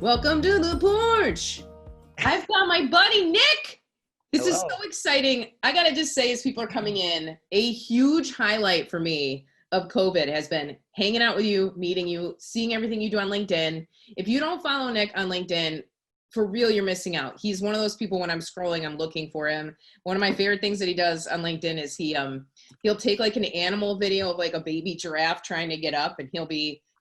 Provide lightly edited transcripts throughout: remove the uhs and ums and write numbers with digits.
Welcome to the porch. I've got my buddy Nick. This is so exciting. I gotta just say, as people are coming in, a huge highlight for me of COVID has been hanging out with you, meeting you, seeing everything you do on LinkedIn. If you don't follow Nick on LinkedIn, for real, you're missing out. He's one of those people when I'm scrolling, I'm looking for him. One of my favorite things that he does on LinkedIn is he'll take like an animal video of like a baby giraffe trying to get up, and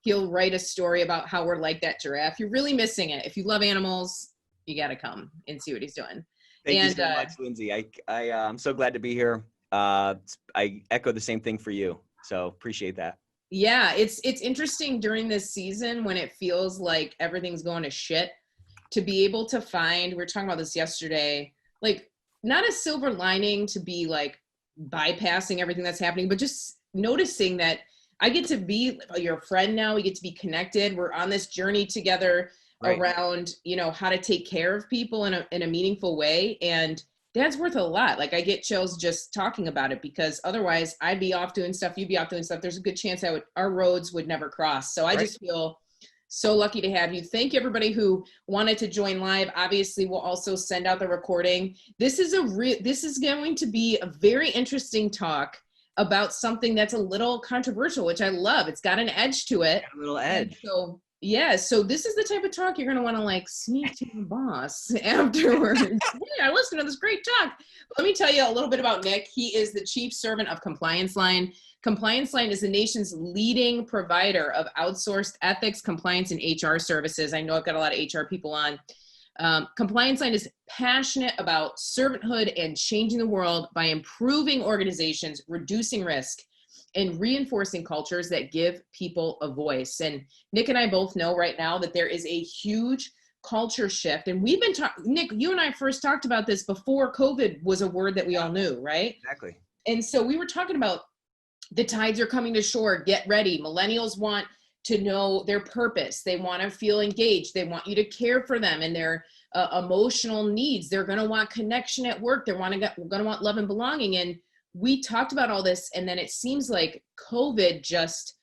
he'll write a story about how we're like that giraffe. You're really missing it. If you love animals, you got to come and see what he's doing. Thank you so much, Lindsay. I'm so glad to be here. I echo the same thing for you. So appreciate that. Yeah, it's interesting during this season when it feels like everything's going to shit, to be able to find, we were talking about this yesterday, like not a silver lining to be like bypassing everything that's happening, but just noticing that I get to be your friend now. We get to be connected. We're on this journey together around, how to take care of people in a meaningful way. And that's worth a lot. Like I get chills just talking about it, because otherwise I'd be off doing stuff. You'd be off doing stuff. There's a good chance our roads would never cross. So I just feel so lucky to have you. Thank you, everybody who wanted to join live. Obviously, we'll also send out the recording. This is going to be a very interesting talk about something that's a little controversial, which I love. It's got an edge to it. A little edge. So this is the type of talk you're going to want to like sneak to the boss afterwards. Hey, I listened to this great talk. Let me tell you a little bit about Nick. He is the Chief Servant of ComplianceLine. ComplianceLine is the nation's leading provider of outsourced ethics, compliance, and HR services. I know I've got a lot of HR people on. ComplianceLine is passionate about servanthood and changing the world by improving organizations, reducing risk, and reinforcing cultures that give people a voice. And Nick and I both know right now that there is a huge culture shift. And we've been Nick, you and I first talked about this before COVID was a word that we all knew, right? Exactly. And so we were talking about the tides are coming to shore. Get ready. Millennials want to know their purpose. They want to feel engaged. They want you to care for them and their emotional needs. They're going to want connection at work. They're going to want love and belonging. And we talked about all this, and then it seems like COVID just,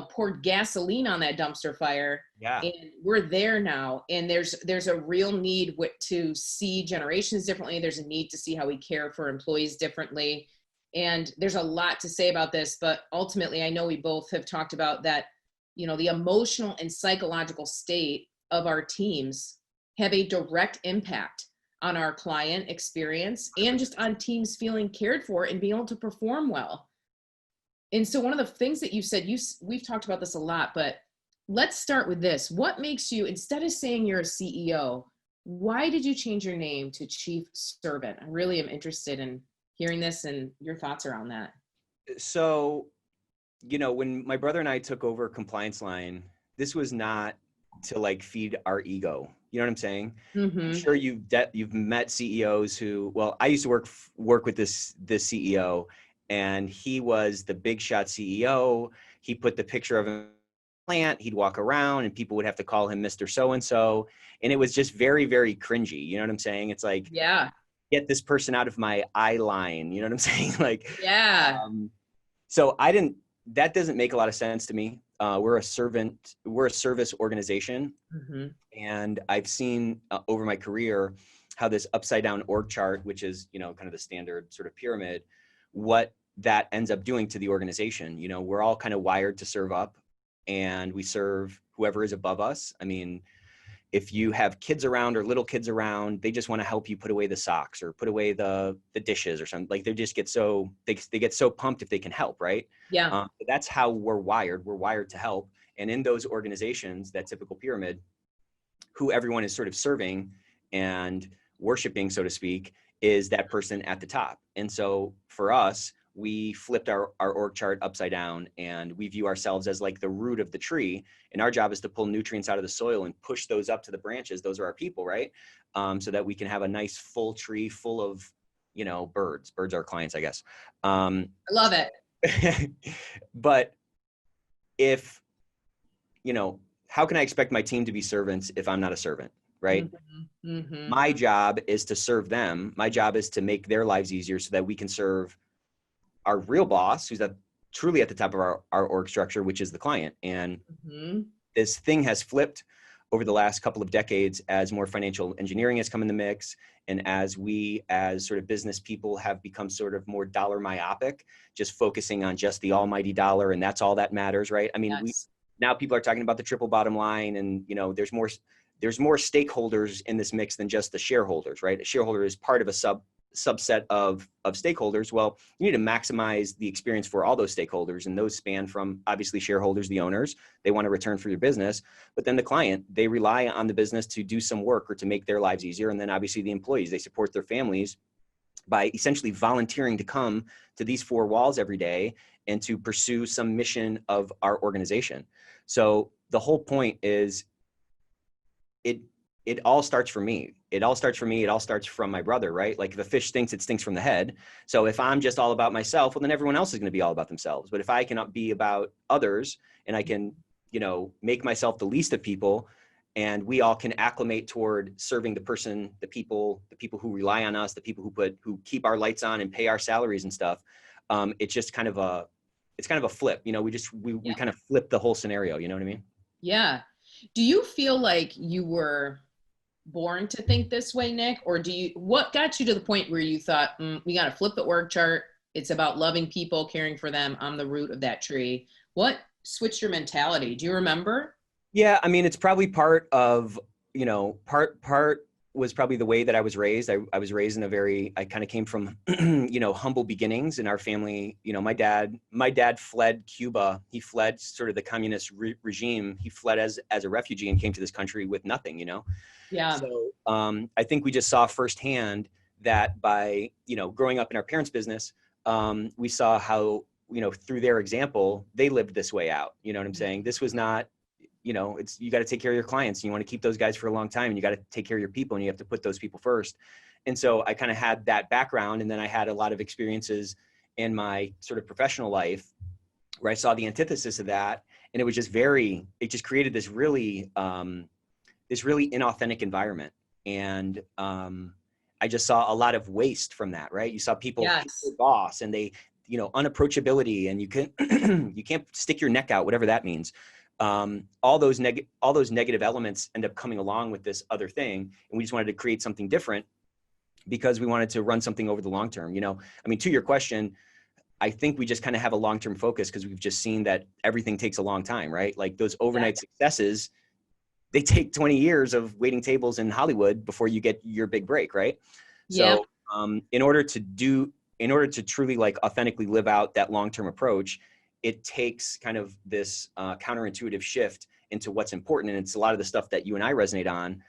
poured gasoline on that dumpster fire. Yeah. And we're there now. And there's a real need to see generations differently. There's a need to see how we care for employees differently. And there's a lot to say about this, but ultimately I know we both have talked about that, the emotional and psychological state of our teams have a direct impact on our client experience and just on teams feeling cared for and being able to perform well. And so one of the things that you said, we've talked about this a lot, but let's start with this. What makes you, instead of saying you're a CEO, why did you change your name to Chief Servant? I really am interested in hearing this and your thoughts around that. So, when my brother and I took over ComplianceLine, this was not to like feed our ego. You know what I'm saying? Mm-hmm. I'm sure you've met CEOs I used to work with this CEO, and he was the big shot CEO. He put the picture of a plant. He'd walk around and people would have to call him Mr. So-and-so. And it was just very, very cringy. You know what I'm saying? It's like, get this person out of my eye line. You know what I'm saying? So that doesn't make a lot of sense to me. We're a service organization. Mm-hmm. And I've seen over my career how this upside down org chart, which is, kind of the standard sort of pyramid, what that ends up doing to the organization. We're all kind of wired to serve up, and we serve whoever is above us. I mean, if you have kids around or little kids around, they just want to help you put away the socks or put away the dishes or something. Like they just get they get so pumped if they can help, right? Yeah. That's how we're wired. We're wired to help. And in those organizations, that typical pyramid, who everyone is sort of serving and worshiping, so to speak, is that person at the top. And so for us, we flipped our org chart upside down, and we view ourselves as like the root of the tree. And our job is to pull nutrients out of the soil and push those up to the branches. Those are our people, right? So that we can have a nice full tree full of, birds. Birds are clients, I guess. I love it. But if, how can I expect my team to be servants if I'm not a servant, right? Mm-hmm. Mm-hmm. My job is to serve them. My job is to make their lives easier so that we can serve our real boss, who's truly at the top of our org structure, which is the client. And this thing has flipped over the last couple of decades, as more financial engineering has come in the mix, and as we as sort of business people have become sort of more dollar myopic, just focusing on just the almighty dollar, and that's all that matters, right? I mean, Yes. now people are talking about the triple bottom line, and there's more stakeholders in this mix than just the shareholders, right? A shareholder is part of a subset of stakeholders. Well, you need to maximize the experience for all those stakeholders, and those span from obviously shareholders, the owners, they want a return for your business, but then the client, they rely on the business to do some work or to make their lives easier, and then obviously the employees, they support their families by essentially volunteering to come to these four walls every day and to pursue some mission of our organization. So the whole point is it all starts for me. It all starts from my brother, right? Like if a fish stinks, it stinks from the head. So if I'm just all about myself, well, then everyone else is going to be all about themselves. But if I cannot be about others, and I can, make myself the least of people, and we all can acclimate toward serving the people who rely on us, the people who keep our lights on and pay our salaries and stuff. It's just kind of a flip, we kind of flip the whole scenario. You know what I mean? Yeah. Do you feel like you were born to think this way, Nick? Or what got you to the point where you thought, we got to flip the org chart. It's about loving people, caring for them. I'm the root of that tree. What switched your mentality? Do you remember? Yeah. I mean, it's probably part of, part was probably the way that I was raised. I was raised in I kind of came from, humble beginnings in our family. My dad fled Cuba. He fled sort of the communist regime. He fled as a refugee and came to this country with nothing, Yeah. So I think we just saw firsthand that by, growing up in our parents' business, we saw how, through their example, they lived this way out. You know what I'm saying? This was not, you got to take care of your clients, and you want to keep those guys for a long time, and you got to take care of your people, and you have to put those people first. And so I kind of had that background, and then I had a lot of experiences in my sort of professional life where I saw the antithesis of that. And it was just it just created this really inauthentic environment. And I just saw a lot of waste from that, right? You saw people hate their boss, and they, unapproachability, and you can't stick your neck out, whatever that means. All those negative elements end up coming along with this other thing. And we just wanted to create something different because we wanted to run something over the long term. I mean, to your question, I think we just kind of have a long-term focus because we've just seen that everything takes a long time, right? Like those overnight successes, they take 20 years of waiting tables in Hollywood before you get your big break, right? Yeah. So in order to truly like authentically live out that long-term approach, it takes kind of this counterintuitive shift into what's important. And it's a lot of the stuff that you and I resonate on,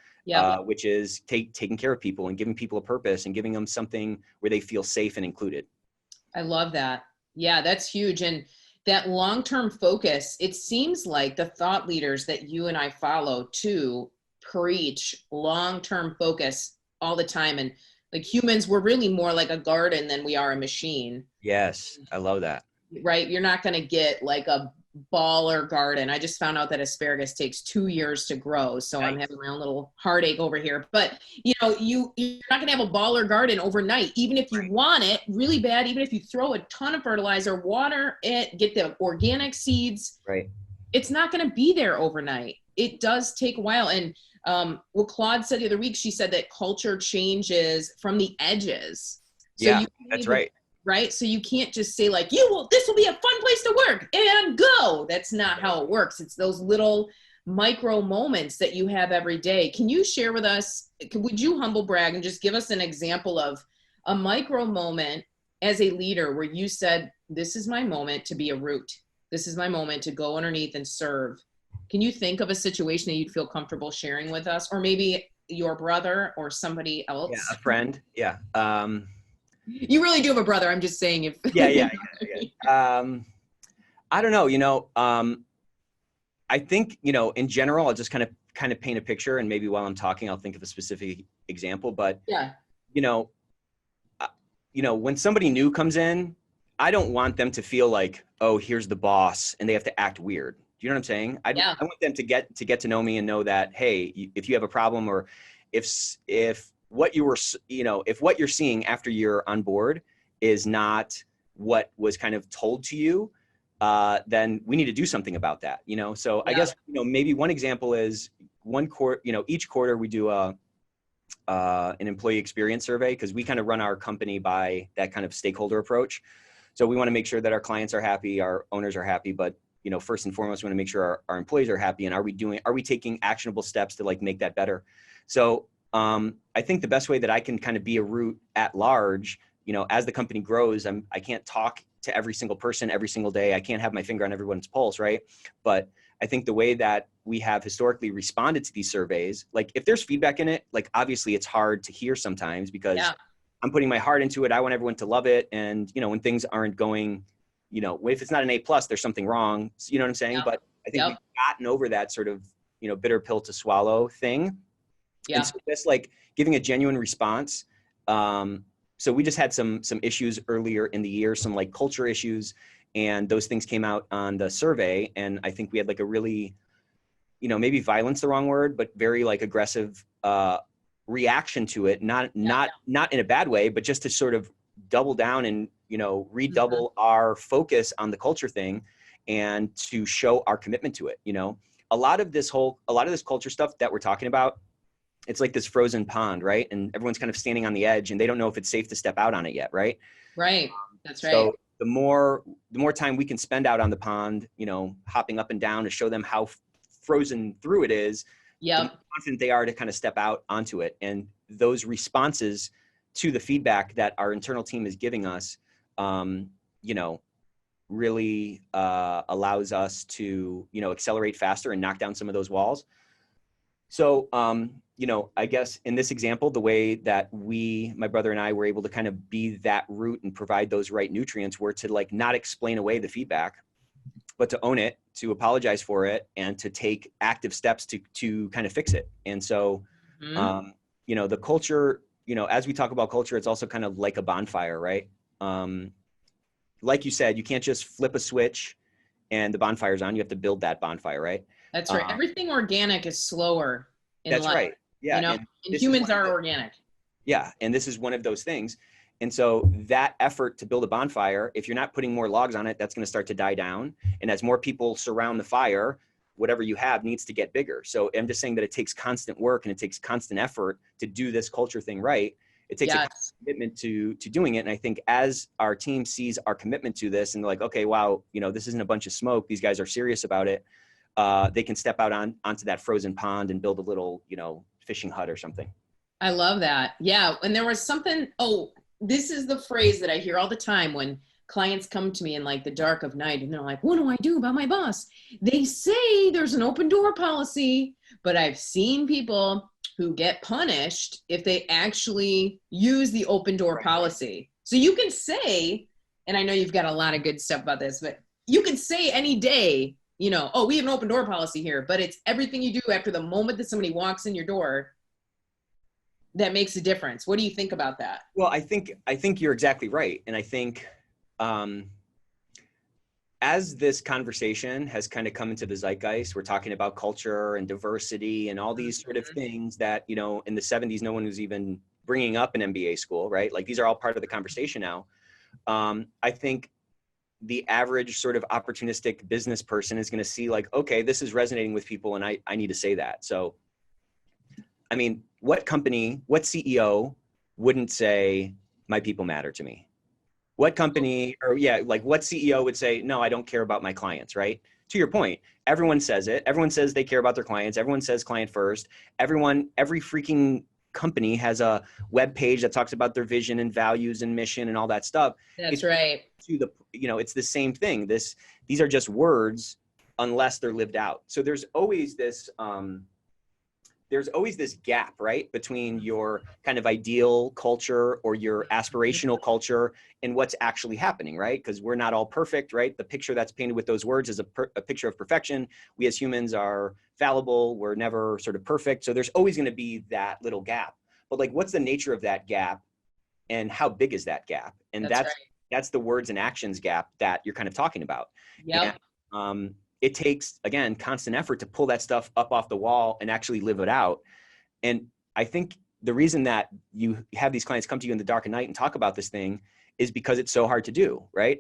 which is taking care of people and giving people a purpose and giving them something where they feel safe and included. I love that. Yeah, that's huge. And that long-term focus, it seems like the thought leaders that you and I follow too preach long-term focus all the time. And like humans, we're really more like a garden than we are a machine. Yes, I love that. Right? You're not going to get like a baller garden. I just found out that asparagus takes 2 years to grow. So I'm having my own little heartache over here. But you're not going to have a baller garden overnight. Even if you want it really bad, even if you throw a ton of fertilizer, water it, get the organic seeds, right? It's not going to be there overnight. It does take a while. And what Claude said the other week, she said that culture changes from the edges. So yeah, that's right. Right? So you can't just say like, this will be a fun place to work and go. That's not how it works. It's those little micro moments that you have every day. Can you share with us, would you humble brag and just give us an example of a micro moment as a leader where you said, this is my moment to be a root. This is my moment to go underneath and serve. Can you think of a situation that you'd feel comfortable sharing with us, or maybe your brother or somebody else? Yeah, a friend. Yeah. You really do have a brother. I'm just saying if. Yeah. I don't know, I think, in general, I'll just kind of paint a picture, and maybe while I'm talking, I'll think of a specific example, but when somebody new comes in, I don't want them to feel like, oh, here's the boss and they have to act weird. Do you know what I'm saying? I want them to get to know me and know that, hey, if you have a problem, or if what you were, if what you're seeing after you're on board is not what was kind of told to you, then we need to do something about that, So I guess, maybe one example is one quarter, each quarter we do an employee experience survey, because we kind of run our company by that kind of stakeholder approach. So we want to make sure that our clients are happy, our owners are happy, but first and foremost, we want to make sure our employees are happy. And are we taking actionable steps to like make that better? So I think the best way that I can kind of be a root at large, as the company grows, I can't talk to every single person every single day. I can't have my finger on everyone's pulse, right? But I think the way that we have historically responded to these surveys, like if there's feedback in it, like obviously it's hard to hear sometimes because I'm putting my heart into it. I want everyone to love it. And, when things aren't going, if it's not an A+, there's something wrong. You know what I'm saying? But I think we've gotten over that sort of, bitter pill to swallow thing. Yeah. And so that's like giving a genuine response. So we just had some issues earlier in the year, some like culture issues, and those things came out on the survey. And I think we had like a really, maybe violence the wrong word, but very like aggressive reaction to it. Not in a bad way, but just to sort of double down and, redouble our focus on the culture thing and to show our commitment to it. A lot of this culture stuff that we're talking about, it's like this frozen pond, right? And everyone's kind of standing on the edge and they don't know if it's safe to step out on it yet, right? Right. That's right. So the more time we can spend out on the pond, hopping up and down to show them how frozen through it is, the more confident they are to kind of step out onto it. And those responses to the feedback that our internal team is giving us, really allows us to, accelerate faster and knock down some of those walls. So, I guess in this example, the way that my brother and I were able to kind of be that root and provide those right nutrients were to like not explain away the feedback, but to own it, to apologize for it, and to take active steps to kind of fix it. And so, the culture, as we talk about culture, it's also kind of like a bonfire, right? Like you said, you can't just flip a switch and the bonfire's on. You have to build that bonfire, right? That's right. Everything organic is slower in life. That's right. Yeah. And humans are organic. Yeah. And this is one of those things. And so that effort to build a bonfire, if you're not putting more logs on it, that's going to start to die down. And as more people surround the fire, whatever you have needs to get bigger. So I'm just saying that it takes constant work and it takes constant effort to do this culture thing right. It takes a commitment to doing it. And I think as our team sees our commitment to this and they're like, okay, wow, this isn't a bunch of smoke. These guys are serious about it. They can step out onto that frozen pond and build a little, fishing hut or something. I love that. Yeah. And there was something, this is the phrase that I hear all the time when clients come to me in like the dark of night and they're like, what do I do about my boss? They say there's an open door policy, but I've seen people who get punished if they actually use the open door policy. So you can say, and I know you've got a lot of good stuff about this, but you can say any day, we have an open door policy here, but it's everything you do after the moment that somebody walks in your door that makes a difference. What do you think about that? Well, I think you're exactly right. And I think as this conversation has kind of come into the zeitgeist, we're talking about culture and diversity and all these sort of things that, in the 70s, no one was even bringing up in MBA school, right? Like these are all part of the conversation now. I think the average sort of opportunistic business person is going to see like, okay, this is resonating with people and I need to say that. So, I mean, what CEO wouldn't say my people matter to me? What company what CEO would say, no, I don't care about my clients, right? To your point, everyone says it. Everyone says they care about their clients. Everyone says client first. Every freaking company has a web page that talks about their vision and values and mission and all that stuff. That's right. It's the same thing. These are just words unless they're lived out. So there's always this gap, right, between your kind of ideal culture or your aspirational culture and what's actually happening, right? Because we're not all perfect, right? The picture that's painted with those words is a picture of perfection. We as humans are fallible. We're never sort of perfect. So there's always going to be that little gap. But like, what's the nature of that gap and how big is that gap? And that's the words and actions gap that you're kind of talking about. Yeah. It takes, again, constant effort to pull that stuff up off the wall and actually live it out. And I think the reason that you have these clients come to you in the dark of night and talk about this thing is because it's so hard to do, right?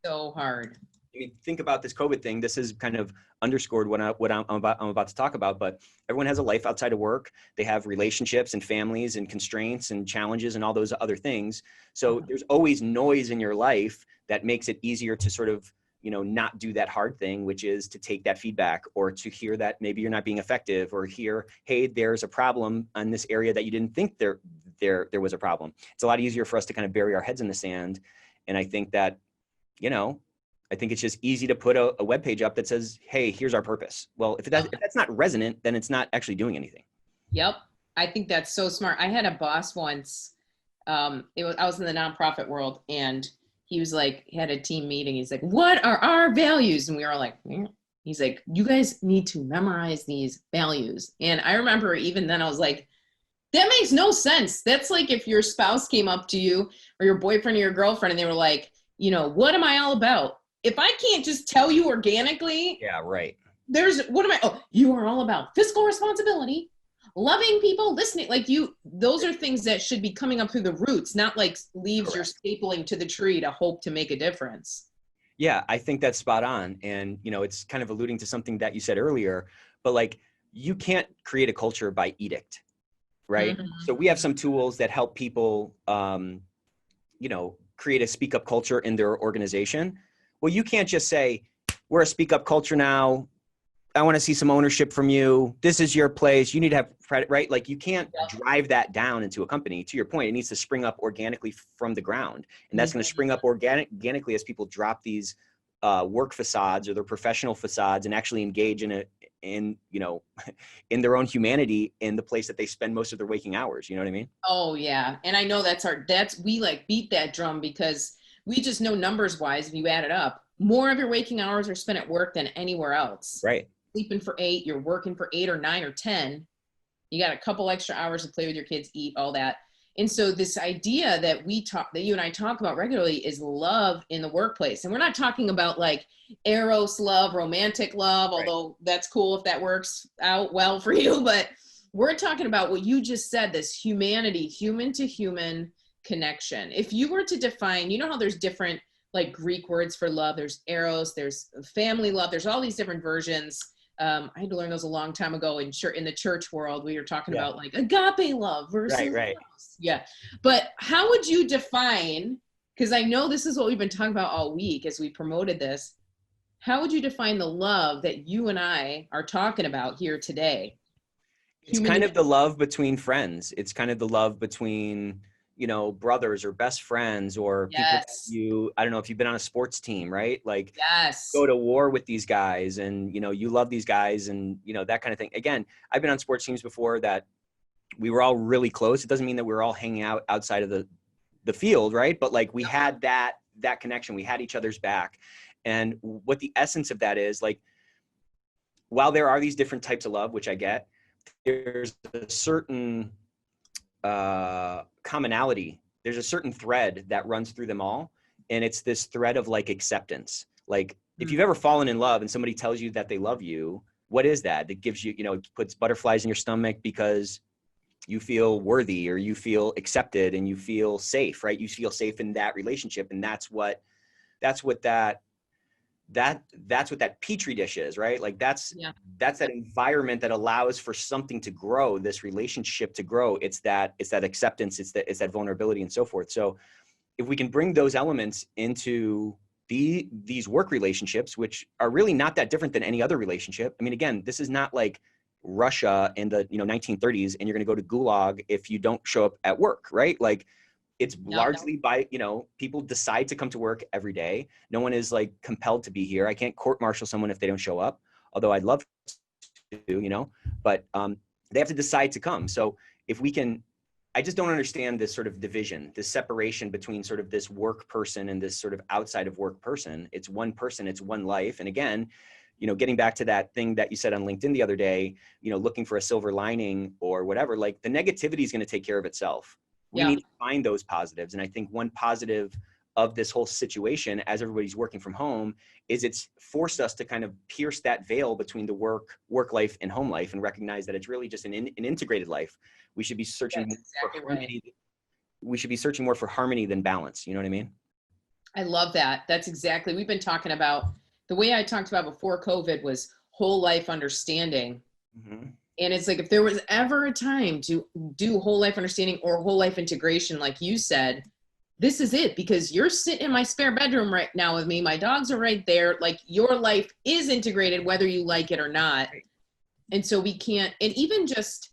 So hard. mean, think about this COVID thing. This has kind of underscored what I'm about to talk about, but everyone has a life outside of work. They have relationships and families and constraints and challenges and all those other things. So there's always noise in your life that makes it easier to sort of, not do that hard thing, which is to take that feedback or to hear that maybe you're not being effective, or hear, hey, there's a problem on this area that you didn't think there was a problem. It's a lot easier for us to kind of bury our heads in the sand. And I think that, I think it's just easy to put a web page up that says, hey, here's our purpose. Well, if that's not resonant, then it's not actually doing anything. Yep. I think that's so smart. I had a boss once. I was in the nonprofit world, and he was like, he had a team meeting. He's like, what are our values? And we were all like, he's like, you guys need to memorize these values. And I remember even then I was like, that makes no sense. That's like if your spouse came up to you, or your boyfriend or your girlfriend, and they were like, what am I all about? If I can't just tell you organically, yeah, right. You are all about fiscal responsibility, loving people, listening, those are things that should be coming up through the roots, not like leaves Correct. You're stapling to the tree to hope to make a difference. Yeah, I think that's spot on. And, it's kind of alluding to something that you said earlier, but you can't create a culture by edict, right? Mm-hmm. So we have some tools that help people, create a speak up culture in their organization. Well, you can't just say, we're a speak up culture now. I want to see some ownership from you. This is your place. You need to have credit, right? You can't drive that down into a company. To your point, it needs to spring up organically from the ground. And that's going to spring up organically as people drop these work facades or their professional facades and actually engage in their own humanity in the place that they spend most of their waking hours. You know what I mean? Oh yeah. And I know we beat that drum because we just know numbers wise, if you add it up, more of your waking hours are spent at work than anywhere else. Right. Sleeping for 8, you're working for 8 or 9 or 10. You got a couple extra hours to play with your kids, eat, all that. And so this idea that you and I talk about regularly is love in the workplace. And we're not talking about eros love, romantic love, although that's cool if that works out well for you. But we're talking about what you just said, this humanity, human to human connection. If you were to define, how there's different Greek words for love, there's eros, there's family love, there's all these different versions. I had to learn those a long time ago in the church world. We were talking about agape love versus right. Yeah. But how would you define, because I know this is what we've been talking about all week as we promoted this, how would you define the love that you and I are talking about here today? It's kind of the love between friends. It's kind of the love between, brothers or best friends or yes. people I don't know if you've been on a sports team, right? Yes. Go to war with these guys and, you love these guys and, that kind of thing. Again, I've been on sports teams before that we were all really close. It doesn't mean that we were all hanging out outside of the field, right? But we had that connection. We had each other's back. And what the essence of that is, while there are these different types of love, which I get, there's a certain commonality. There's a certain thread that runs through them all. And it's this thread of acceptance. If you've ever fallen in love and somebody tells you that they love you, what is that? It gives you, it puts butterflies in your stomach because you feel worthy or you feel accepted and you feel safe, right? You feel safe in that relationship. And that's what that petri dish is, right? That's that environment that allows for something to grow, this relationship to grow. It's that acceptance, it's that vulnerability and so forth. So if we can bring those elements into these work relationships, which are really not that different than any other relationship. I mean, again, this is not Russia in the 1930s and you're going to go to gulag if you don't show up at work, right? It's largely by, people decide to come to work every day. No one is compelled to be here. I can't court martial someone if they don't show up, although I'd love to, but they have to decide to come. So if we can, I just don't understand this sort of division, this separation between sort of this work person and this sort of outside of work person. It's one person, it's one life. And again, getting back to that thing that you said on LinkedIn the other day, looking for a silver lining or whatever, the negativity is going to take care of itself. We need to find those positives. And I think one positive of this whole situation, as everybody's working from home, is it's forced us to kind of pierce that veil between the work life and home life and recognize that it's really just an integrated life. We should be searching for harmony. We should be searching more for harmony than balance. You know what I mean? I love that. That's exactly, we've been talking about the way I talked about before COVID was whole life understanding. Mm-hmm. And it's like, if there was ever a time to do whole life understanding or whole life integration, like you said, this is it, because you're sitting in my spare bedroom right now with me. My dogs are right there. Like, your life is integrated, whether you like it or not. And so we can't, and even just,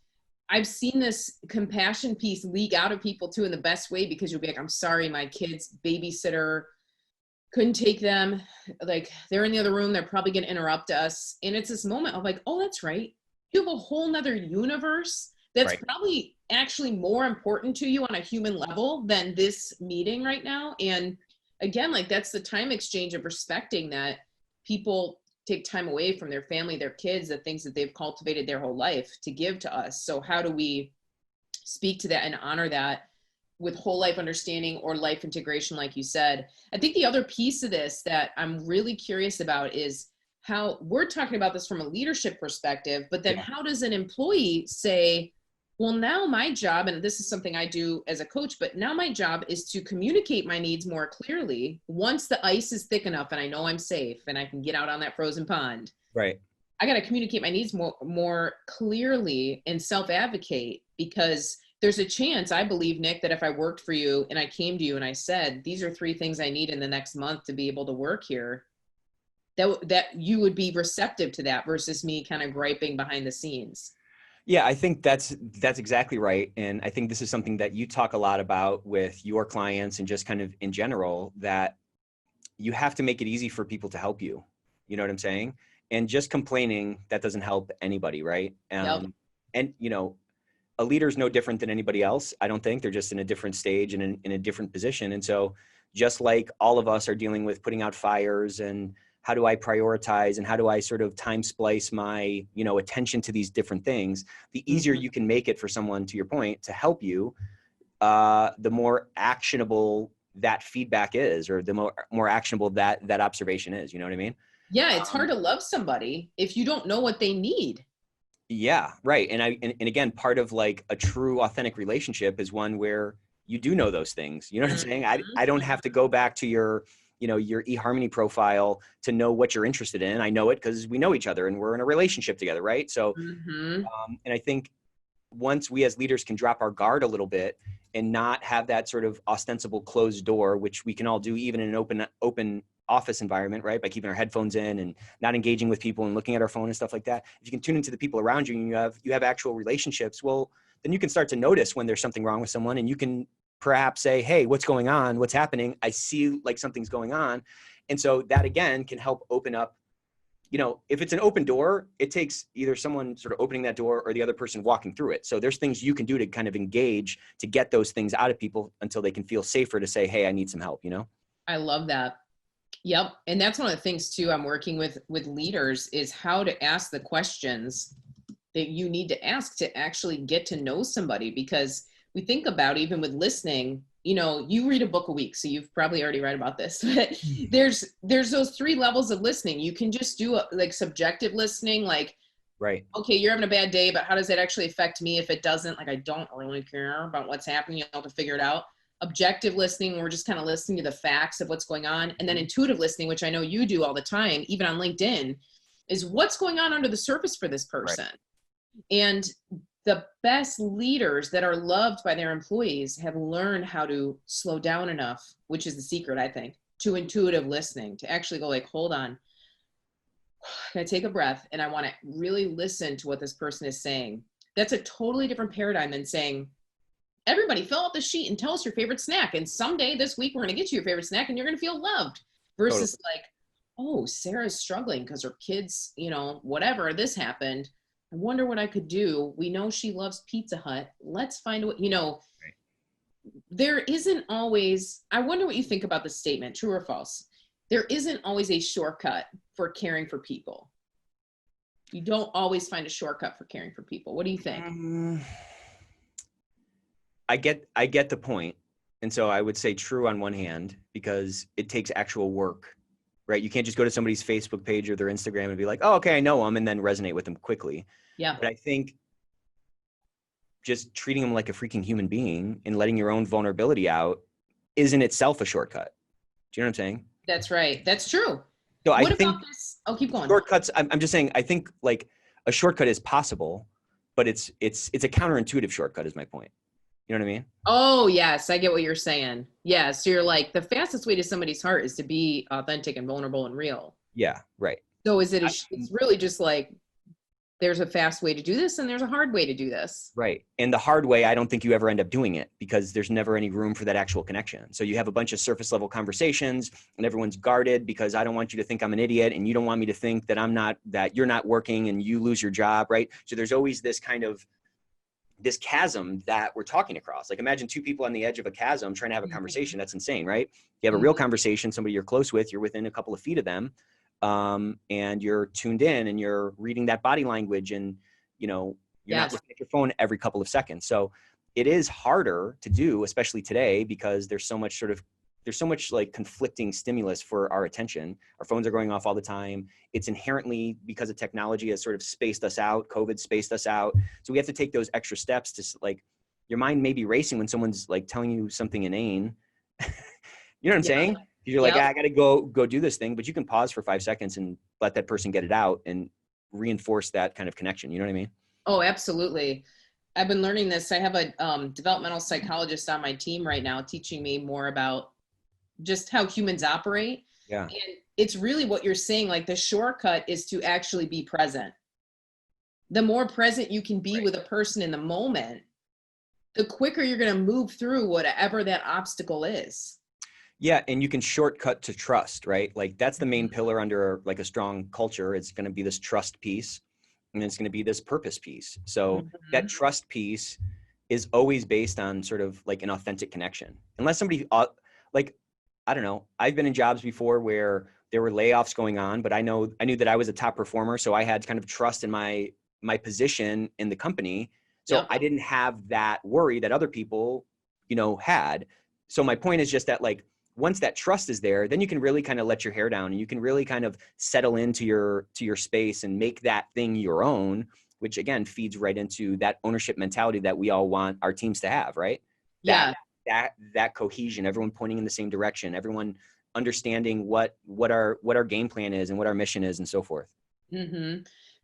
I've seen this compassion piece leak out of people too in the best way, because you'll be like, I'm sorry, my kid's babysitter couldn't take them. Like, they're in the other room. They're probably going to interrupt us. And it's this moment of like, oh, that's right. You have a whole nother universe that's probably actually more important to you on a human level than this meeting right now. And again, like, that's the time exchange of respecting that people take time away from their family, their kids, the things that they've cultivated their whole life to give to us. So how do we speak to that and honor that with whole life understanding or life integration, like you said? I think the other piece of this that I'm really curious about is how we're talking about this from a leadership perspective, but then how does an employee say, well, now my job, and this is something I do as a coach, but now my job is to communicate my needs more clearly once the ice is thick enough and I know I'm safe and I can get out on that frozen pond. Right. I got to communicate my needs more clearly and self-advocate, because there's a chance, I believe, Nick, that if I worked for you and I came to you and I said, these are 3 things I need in the next month to be able to work here, that you would be receptive to that versus me kind of griping behind the scenes. Yeah, I think that's exactly right. And I think this is something that you talk a lot about with your clients and just kind of in general, that you have to make it easy for people to help you. You know what I'm saying? And just complaining, that doesn't help anybody, right? And, you know, a leader is no different than anybody else. I don't think. They're just in a different stage and in a different position. And so just like all of us are dealing with putting out fires and how do I prioritize and how do I sort of time splice my, you know, attention to these different things, the easier you can make it for someone, to your point, to help you, the more actionable that feedback is, or the more actionable that observation is. You know what I mean? Yeah, it's hard to love somebody if you don't know what they need. Yeah, right. And again, part of like a true authentic relationship is one where you do know those things. You know what I'm saying? I don't have to go back to your, you know, your eHarmony profile to know what you're interested in. I know it because we know each other and we're in a relationship together, right? So, and I think once we as leaders can drop our guard a little bit and not have that sort of ostensible closed door, which we can all do even in an open office environment, right? By keeping our headphones in and not engaging with people and looking at our phone and stuff like that. If you can tune into the people around you and you have actual relationships, well, then you can start to notice when there's something wrong with someone, and you can perhaps say, hey, what's going on? What's happening? I see like something's going on. And so that again can help open up, you know, if it's an open door, it takes either someone sort of opening that door or the other person walking through it. So there's things you can do to kind of engage to get those things out of people until they can feel safer to say, hey, I need some help, you know? I love that. Yep. And that's one of the things too, I'm working with leaders, is how to ask the questions that you need to ask to actually get to know somebody. Because we think about, even with listening, you know, you read a book a week, so you've probably already read about this, but there's those 3 levels of listening. You can just do like subjective listening, like, right, okay, you're having a bad day, but how does that actually affect me? If it doesn't, like, I don't really care about what's happening, you have to figure it out. Objective listening, we're just kind of listening to the facts of what's going on. And then intuitive listening, which I know you do all the time, even on LinkedIn, is what's going on under the surface for this person. Right. And the best leaders that are loved by their employees have learned how to slow down enough, which is the secret, I think, to intuitive listening, to actually go like, hold on, can I take a breath? And I want to really listen to what this person is saying. That's a totally different paradigm than saying, everybody fill out the sheet and tell us your favorite snack. And someday this week, we're going to get you your favorite snack and you're going to feel loved. Versus totally. Like, oh, Sarah's struggling because her kids, you know, whatever, this happened. I wonder what I could do. We know she loves Pizza Hut. Let's find what, you know, there isn't always, I wonder what you think about this statement, true or false. There isn't always a shortcut for caring for people. You don't always find a shortcut for caring for people. What do you think? I get the point. And so I would say true on one hand, because it takes actual work, right? You can't just go to somebody's Facebook page or their Instagram and be like, oh, okay, I know them, and then resonate with them quickly. Yeah. But I think just treating them like a freaking human being and letting your own vulnerability out is in itself a shortcut. Do you know what I'm saying? That's right. That's true. So I What think about this? Oh, keep going. shortcuts, I'm just saying, I think like a shortcut is possible, but it's a counterintuitive shortcut is my point. You know what I mean? Oh, yes, I get what you're saying. Yeah, so you're like, the fastest way to somebody's heart is to be authentic and vulnerable and real. Yeah, right. So it's really just like, there's a fast way to do this and there's a hard way to do this. Right. And the hard way, I don't think you ever end up doing it because there's never any room for that actual connection. So you have a bunch of surface level conversations and everyone's guarded because I don't want you to think I'm an idiot and you don't want me to think that you're not working and you lose your job. Right. So there's always this kind of this chasm that we're talking across. Like imagine two people on the edge of a chasm trying to have a conversation. That's insane, right? You have a real conversation, somebody you're close with, you're within a couple of feet of them, and you're tuned in and you're reading that body language and, you're not looking at your phone every couple of seconds. So it is harder to do, especially today, because there's so much like conflicting stimulus for our attention. Our phones are going off all the time. It's inherently because of technology has sort of spaced us out. COVID spaced us out. So we have to take those extra steps to like, your mind may be racing when someone's like telling you something inane. You know what I'm saying? You're like, I got to go do this thing, but you can pause for 5 seconds and let that person get it out and reinforce that kind of connection. You know what I mean? Oh, absolutely. I've been learning this. I have a developmental psychologist on my team right now teaching me more about just how humans operate. Yeah. And it's really what you're saying, like the shortcut is to actually be present. The more present you can be with a person in the moment, the quicker you're going to move through whatever that obstacle is. Yeah. And you can shortcut to trust, right? Like that's the main pillar under like a strong culture. It's going to be this trust piece and it's going to be this purpose piece. So that trust piece is always based on sort of like an authentic connection. Unless somebody like, I don't know, I've been in jobs before where there were layoffs going on, but I knew that I was a top performer. So I had kind of trust in my position in the company. So I didn't have that worry that other people, had. So my point is just that like, once that trust is there, then you can really kind of let your hair down and you can really kind of settle into your space and make that thing your own, which again feeds right into that ownership mentality that we all want our teams to have, right? That cohesion, everyone pointing in the same direction, everyone understanding what our game plan is and what our mission is and so forth.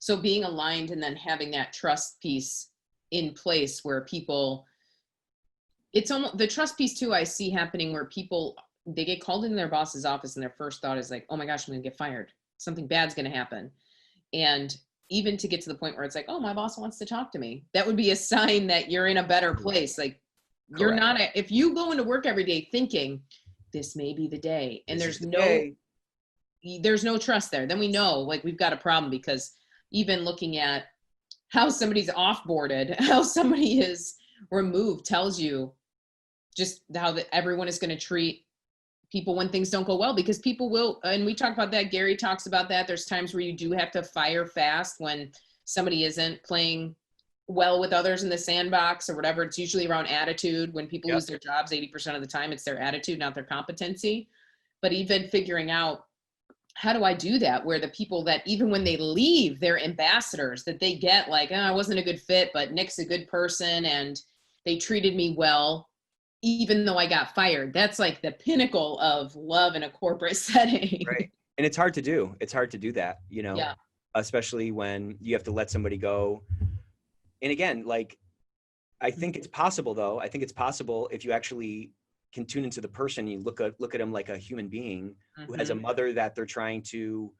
So being aligned and then having that trust piece in place where people, it's almost the trust piece too, I see happening where people, they get called into their boss's office and their first thought is like, oh my gosh, I'm gonna get fired. Something bad's gonna happen. And even to get to the point where it's like, oh, my boss wants to talk to me. That would be a sign that you're in a better place. Like you're not, if you go into work every day thinking this may be the day and there's no trust there, then we know like we've got a problem, because even looking at how somebody's offboarded, how somebody is removed tells you just how everyone is going to treat people when things don't go well, because people will, and we talk about that, Gary talks about that, there's times where you do have to fire fast when somebody isn't playing well with others in the sandbox or whatever. It's usually around attitude. When people lose their jobs, 80% of the time it's their attitude, not their competency. But even figuring out, how do I do that where the people that even when they leave, they're ambassadors, that they get like, oh, I wasn't a good fit, but Nick's a good person and they treated me well even though I got fired. That's like the pinnacle of love in a corporate setting. Right. And it's hard to do. It's hard to do that, especially when you have to let somebody go. And again, like, I think it's possible though. I think it's possible if you actually can tune into the person, you look at them like a human being who has a mother that they're trying to,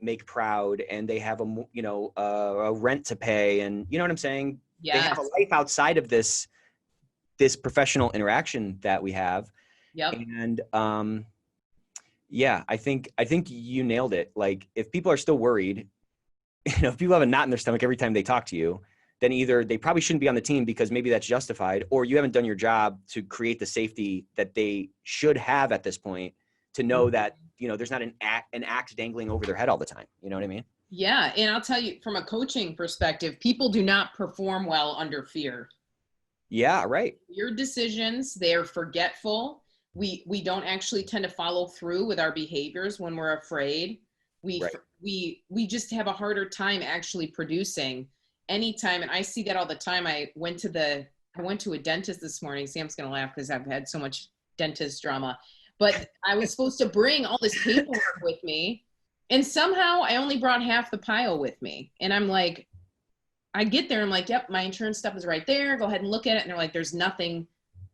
make proud, and they have a rent to pay, and you know what I'm saying? They have a life outside of this professional interaction that we have. And I think you nailed it. Like if people are still worried, if people have a knot in their stomach every time they talk to you, then either they probably shouldn't be on the team because maybe that's justified, or you haven't done your job to create the safety that they should have at this point to know that, there's not an axe dangling over their head all the time. You know what I mean? Yeah. And I'll tell you from a coaching perspective, people do not perform well under fear. Yeah, right. Your decisions, they're forgetful. We don't actually tend to follow through with our behaviors when we're afraid. We just have a harder time actually producing anytime. And I see that all the time. I went to a dentist this morning. Sam's going to laugh because I've had so much dentist drama. but I was supposed to bring all this paperwork with me. And somehow I only brought half the pile with me. And I'm like, I get there, I'm like, yep, my insurance stuff is right there. Go ahead and look at it. And they're like, there's nothing,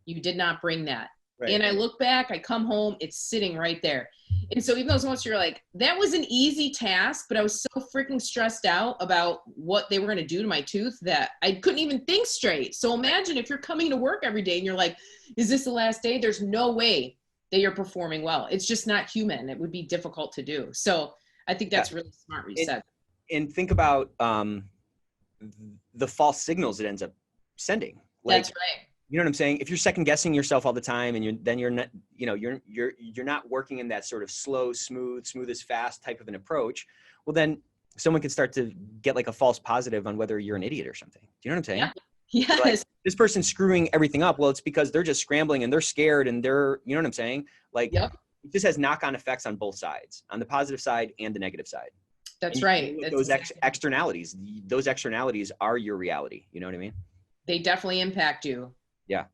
you did not bring that. Right. And I look back, I come home, it's sitting right there. And so even though once you're like, that was an easy task, but I was so freaking stressed out about what they were going to do to my tooth that I couldn't even think straight. So imagine if you're coming to work every day and you're like, is this the last day? There's no way that you're performing well. It's just not human. It would be difficult to do. So I think that's really smart what you said. And think about the false signals it ends up sending. Like, that's right. You know what I'm saying? If you're second guessing yourself all the time and you're not, you're not working in that sort of slow, smooth as fast type of an approach, well, then someone can start to get like a false positive on whether you're an idiot or something. Do you know what I'm saying? Yeah. Yes. Like, this person's screwing everything up. Well, it's because they're just scrambling and they're scared and they're, you know what I'm saying? Like, yep. It just has knock-on effects on both sides, on the positive side and the negative side. That's right. Those externalities, those externalities are your reality. You know what I mean? They definitely impact you. Yeah.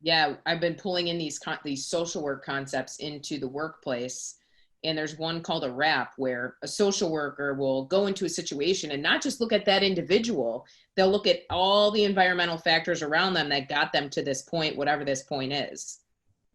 Yeah. I've been pulling in these social work concepts into the workplace. And there's one called a wrap, where a social worker will go into a situation and not just look at that individual. They'll look at all the environmental factors around them that got them to this point, whatever this point is.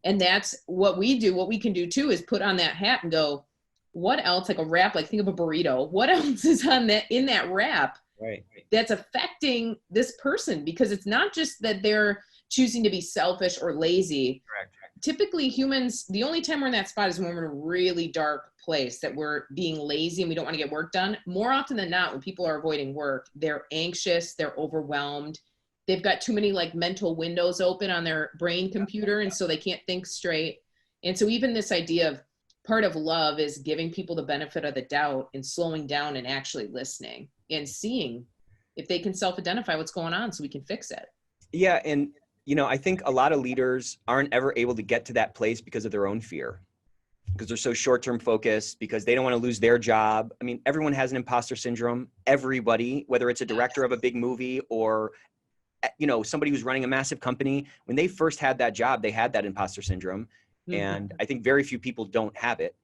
And that's what we do. What we can do too is put on that hat and go, what else? Like a wrap, like think of a burrito. What else is on that, in that wrap, right, that's affecting this person? Because it's not just that they're choosing to be selfish or lazy. Correct. Typically humans, the only time we're in that spot is when we're in a really dark place, that we're being lazy and we don't want to get work done. More often than not, when people are avoiding work, they're anxious, they're overwhelmed. They've got too many like mental windows open on their brain computer. And so they can't think straight. And so even this idea of part of love is giving people the benefit of the doubt and slowing down and actually listening and seeing if they can self-identify what's going on so we can fix it. Yeah. And I think a lot of leaders aren't ever able to get to that place because of their own fear, because they're so short-term focused, because they don't want to lose their job. I mean, everyone has an imposter syndrome. Everybody, whether it's a director of a big movie or, somebody who's running a massive company, when they first had that job, they had that imposter syndrome. Mm-hmm. And I think very few people don't have it.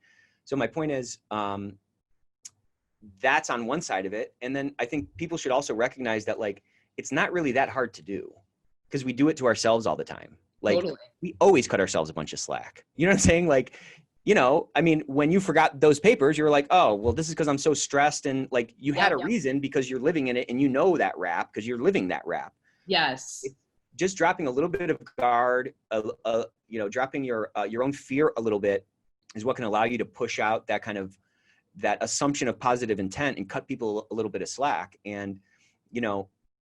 So my point is, that's on one side of it. And then I think people should also recognize that, like, it's not really that hard to do, because we do it to ourselves all the time. Like, totally. We always cut ourselves a bunch of slack. You know what I'm saying? Like, I mean, when you forgot those papers, you were like, oh, well, this is because I'm so stressed. And like, you had a reason, because you're living in it and that rap because you're living that rap. Yes. It's just dropping a little bit of guard, dropping your own fear a little bit is what can allow you to push out that assumption of positive intent and cut people a little bit of slack. And,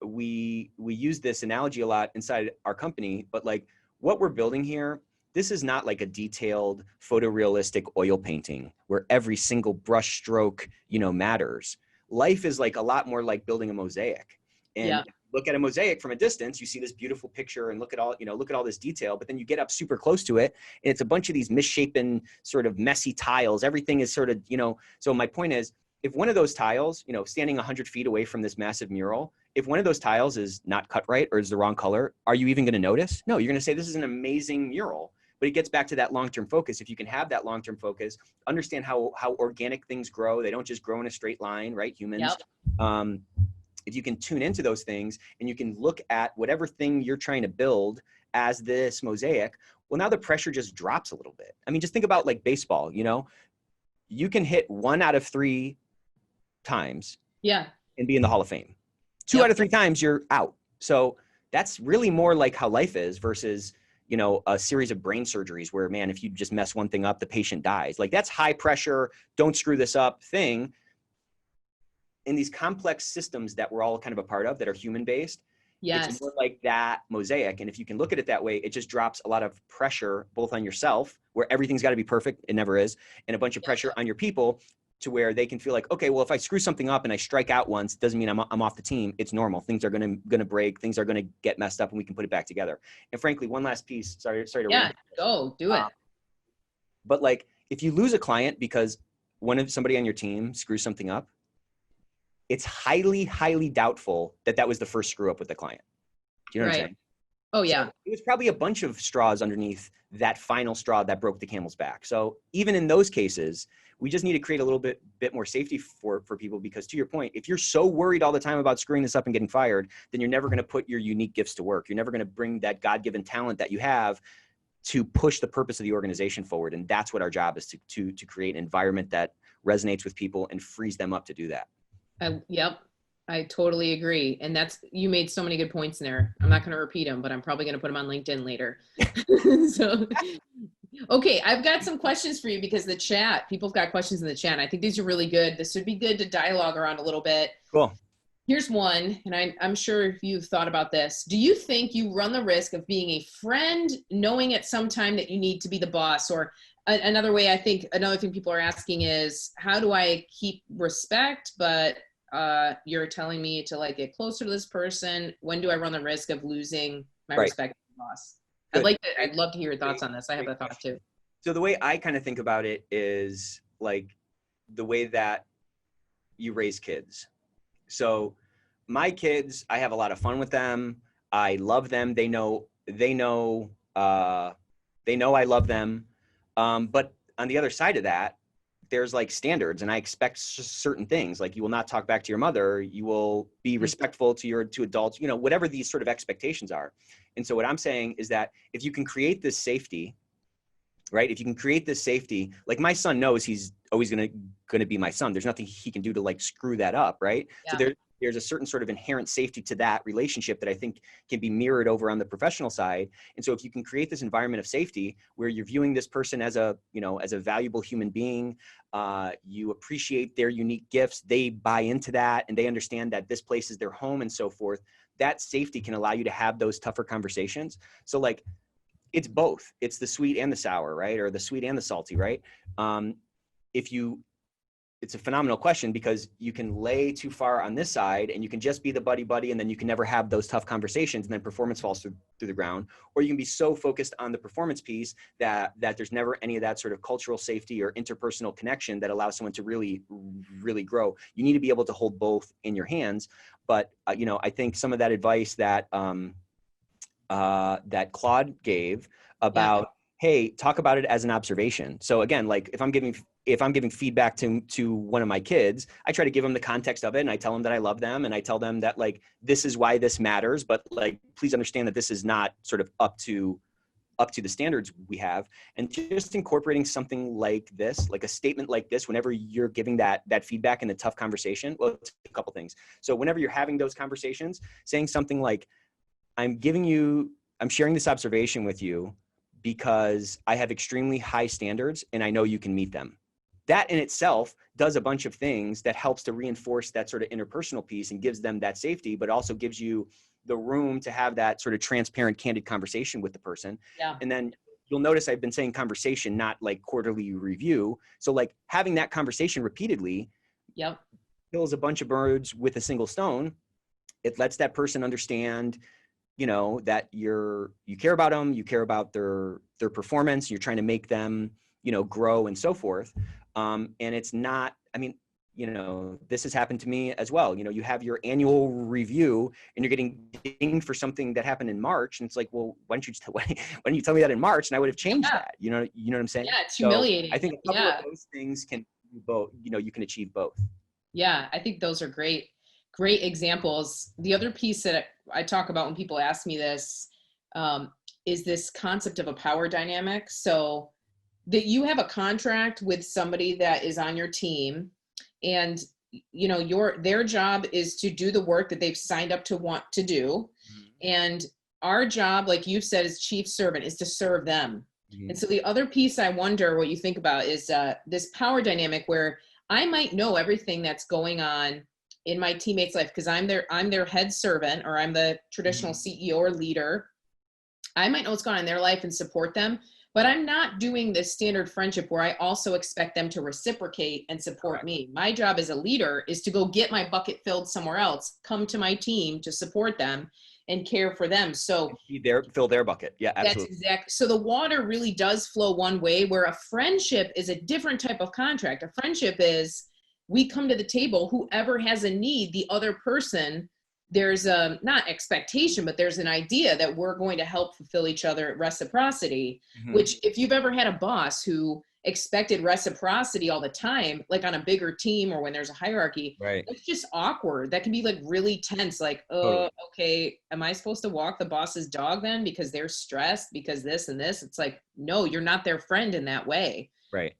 we use this analogy a lot inside our company, but like what we're building here, this is not like a detailed photorealistic oil painting where every single brush stroke, matters. Life is like a lot more like building a mosaic. And look at a mosaic from a distance, you see this beautiful picture and look at all this detail, but then you get up super close to it and it's a bunch of these misshapen, sort of messy tiles. Everything is sort of, so my point is, if one of those tiles, standing 100 feet away from this massive mural, if one of those tiles is not cut right or is the wrong color, are you even going to notice? No, you're going to say this is an amazing mural. But it gets back to that long-term focus. If you can have that long-term focus, understand how organic things grow. They don't just grow in a straight line, right? Humans. Yep. If you can tune into those things and you can look at whatever thing you're trying to build as this mosaic, well, now the pressure just drops a little bit. I mean, just think about like baseball, you can hit 1 out of 3 times and be in the Hall of Fame. 2 out of 3 times you're out. So that's really more like how life is versus, a series of brain surgeries where, man, if you just mess one thing up, the patient dies. Like that's high pressure, don't screw this up thing. In these complex systems that we're all kind of a part of that are human based, it's more like that mosaic. And if you can look at it that way, it just drops a lot of pressure both on yourself, where everything's got to be perfect, it never is, and a bunch of pressure on your people, to where they can feel like, okay, well, if I screw something up and I strike out once, doesn't mean I'm off the team. It's normal. Things are gonna break. Things are gonna get messed up, and we can put it back together. And frankly, one last piece. Sorry to go do it. But like, if you lose a client because somebody on your team screws something up, it's highly, highly doubtful that was the first screw up with the client. Do you know what I'm saying? Oh So yeah. it was probably a bunch of straws underneath that final straw that broke the camel's back. So even in those cases, we just need to create a little bit more safety for people, because to your point, if you're so worried all the time about screwing this up and getting fired, then you're never going to put your unique gifts to work. You're never going to bring that God-given talent that you have to push the purpose of the organization forward. And that's what our job is, to create an environment that resonates with people and frees them up to do that. Yep. I totally agree. And you made so many good points in there. I'm not going to repeat them, but I'm probably going to put them on LinkedIn later. So, okay. I've got some questions for you because people've got questions in the chat. I think these are really good. This would be good to dialogue around a little bit. Cool. Here's one, and I'm sure you've thought about this. Do you think you run the risk of being a friend, knowing at some time that you need to be the boss? Or another thing people are asking is, how do I keep respect, but you're telling me to like get closer to this person? When do I run the risk of losing my respect as a boss? I'd love to hear your thoughts on this. I have a thought too. So the way I kind of think about it is like the way that you raise kids. So my kids, I have a lot of fun with them. I love them. They know I love them. But on the other side of that, there's like standards, and I expect certain things. Like, you will not talk back to your mother. You will be respectful to adults, whatever these sort of expectations are. And so what I'm saying is that if you can create this safety, right? If you can create this safety, like my son knows he's always going to be my son. There's nothing he can do to like screw that up. Right. Yeah. So there's a certain sort of inherent safety to that relationship that I think can be mirrored over on the professional side. And so if you can create this environment of safety where you're viewing this person as a valuable human being, you appreciate their unique gifts, they buy into that, and they understand that this place is their home and so forth, that safety can allow you to have those tougher conversations. So like, it's both. It's the sweet and the sour, right? Or the sweet and the salty, right? It's a phenomenal question, because you can lay too far on this side and you can just be the buddy, and then you can never have those tough conversations, and then performance falls through the ground. Or you can be so focused on the performance piece that there's never any of that sort of cultural safety or interpersonal connection that allows someone to really, really grow. You need to be able to hold both in your hands. But, I think some of that advice that Claude gave about, hey, talk about it as an observation. So again, like if I'm giving feedback to one of my kids, I try to give them the context of it, and I tell them that I love them, and I tell them that like, this is why this matters, but like, please understand that this is not sort of up to the standards we have. And just incorporating something like this, like a statement like this, whenever you're giving that feedback in a tough conversation, well, it's a couple things. So whenever you're having those conversations, saying something like, I'm sharing this observation with you because I have extremely high standards and I know you can meet them. That in itself does a bunch of things that helps to reinforce that sort of interpersonal piece and gives them that safety, but also gives you the room to have that sort of transparent, candid conversation with the person. Yeah. And then you'll notice I've been saying conversation, not like quarterly review. So like having that conversation repeatedly kills a bunch of birds with a single stone. It lets that person understand that you care about them, you care about their performance, you're trying to make them, grow and so forth. And it's not, this has happened to me as well. You have your annual review and you're getting dinged for something that happened in March. And it's like, well, why didn't you tell me that in March? And I would have changed that. You know what I'm saying? Yeah, it's humiliating. So I think a couple of those things can do both, you can achieve both. Yeah, I think those are great examples. The other piece that I talk about when people ask me this is this concept of a power dynamic. So that you have a contract with somebody that is on your team, and their job is to do the work that they've signed up to want to do. And our job, like you've said, as chief servant, is to serve them. And so the other piece I wonder what you think about is this power dynamic where I might know everything that's going on in my teammates' life because I'm their head servant, or I'm the traditional CEO or leader. I might know what's going on in their life and support them, but I'm not doing this standard friendship where I also expect them to reciprocate and support me. My job as a leader is to go get my bucket filled somewhere else, come to my team to support them and care for them. So fill their bucket. Yeah, absolutely. That's exactly. So the water really does flow one way, where a friendship is a different type of contract. A friendship is, we come to the table, whoever has a need, the other person there's a not expectation, but there's an idea that we're going to help fulfill each other reciprocity, which if you've ever had a boss who expected reciprocity all the time, like on a bigger team or when there's a hierarchy, Right. it's just awkward. That can be like really tense. Like, Totally. okay, am I supposed to walk the boss's dog then because they're stressed because this and this? It's like, no, you're not their friend in that way. Right.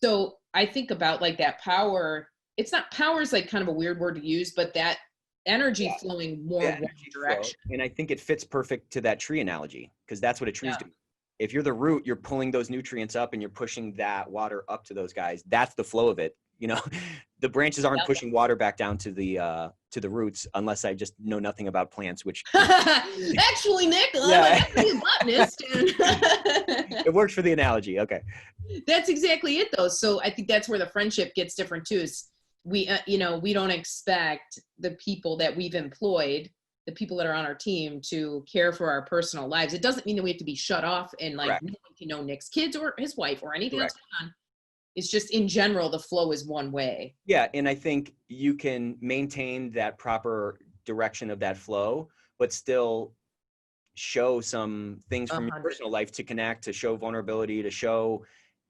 So I think about like that power. It's not power is like kind of a weird word to use, but that energy flowing more one direction. And I think it fits perfect to that tree analogy, because that's what a tree's doing. If you're the root, you're pulling those nutrients up and you're pushing that water up to those guys. That's the flow of it. You know, the branches aren't pushing water back down to the roots, unless I just know nothing about plants, which actually, Nick, I'm actually a botanist. It works for the analogy. Okay. That's exactly it though. So I think that's where the friendship gets different too, is we, we don't expect the people that we've employed, the people that are on our team, to care for our personal lives. It doesn't mean that we have to be shut off and like, Nick's kids or his wife or anything else going on. It's just in general, the flow is one way. Yeah. And I think you can maintain that proper direction of that flow, but still show some things from your personal life to connect, to show vulnerability, to show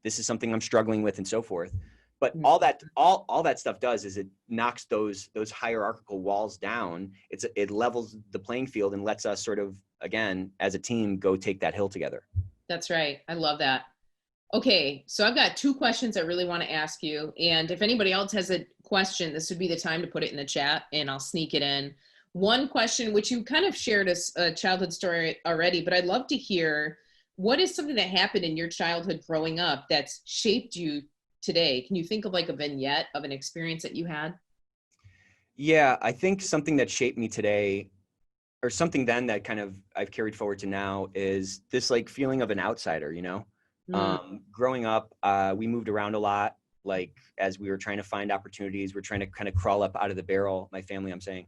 this is something I'm struggling with and so forth. But all that stuff does is it knocks those hierarchical walls down. It levels the playing field and lets us sort of, again, as a team, go take that hill together. That's right. I love that. Okay, so I've got 2 questions I really want to ask you. And if anybody else has a question, this would be the time to put it in the chat and I'll sneak it in. One question, which you kind of shared a childhood story already, but I'd love to hear, what is something that happened in your childhood growing up that's shaped you today? Can you think of like a vignette of an experience that you had? Yeah, I think something that shaped me today, or something then that kind of I've carried forward to now, is this like feeling of an outsider, you know? Growing up, we moved around a lot. Like as we were trying to find opportunities, we're trying to kind of crawl up out of the barrel, my family, I'm saying.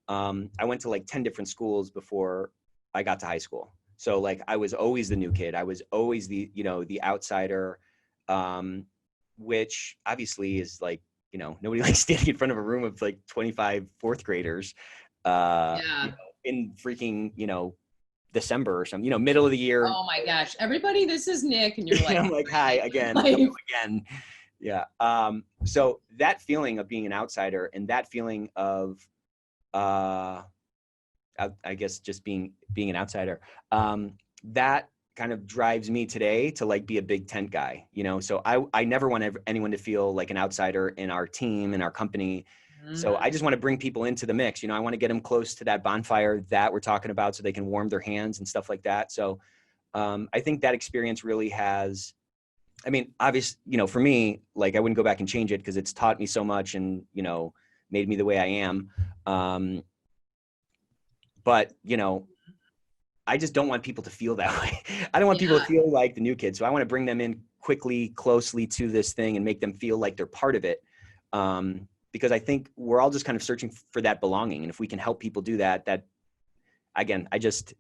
I went to like 10 different schools before I got to high school. So like I was always the new kid. I was always the outsider, which obviously is like, nobody likes standing in front of a room of like 25 fourth graders in freaking, December or something, middle of the year. Oh my gosh. Everybody, this is Nick. And you're like, I'm like, hi again. Again. Yeah. So that feeling of being an outsider and that feeling of, I guess just being an outsider, that kind of drives me today to like be a big tent guy, so I never want anyone to feel like an outsider in our team, in our company. So I just want to bring people into the mix. I want to get them close to that bonfire that we're talking about so they can warm their hands and stuff like that. So I think that experience really has, obviously, for me, like I wouldn't go back and change it because it's taught me so much and, made me the way I am. But, I just don't want people to feel that way. I don't want people to feel like the new kid. So I want to bring them in quickly, closely to this thing and make them feel like they're part of it. Because I think we're all just kind of searching for that belonging. And if we can help people do that, again, I just,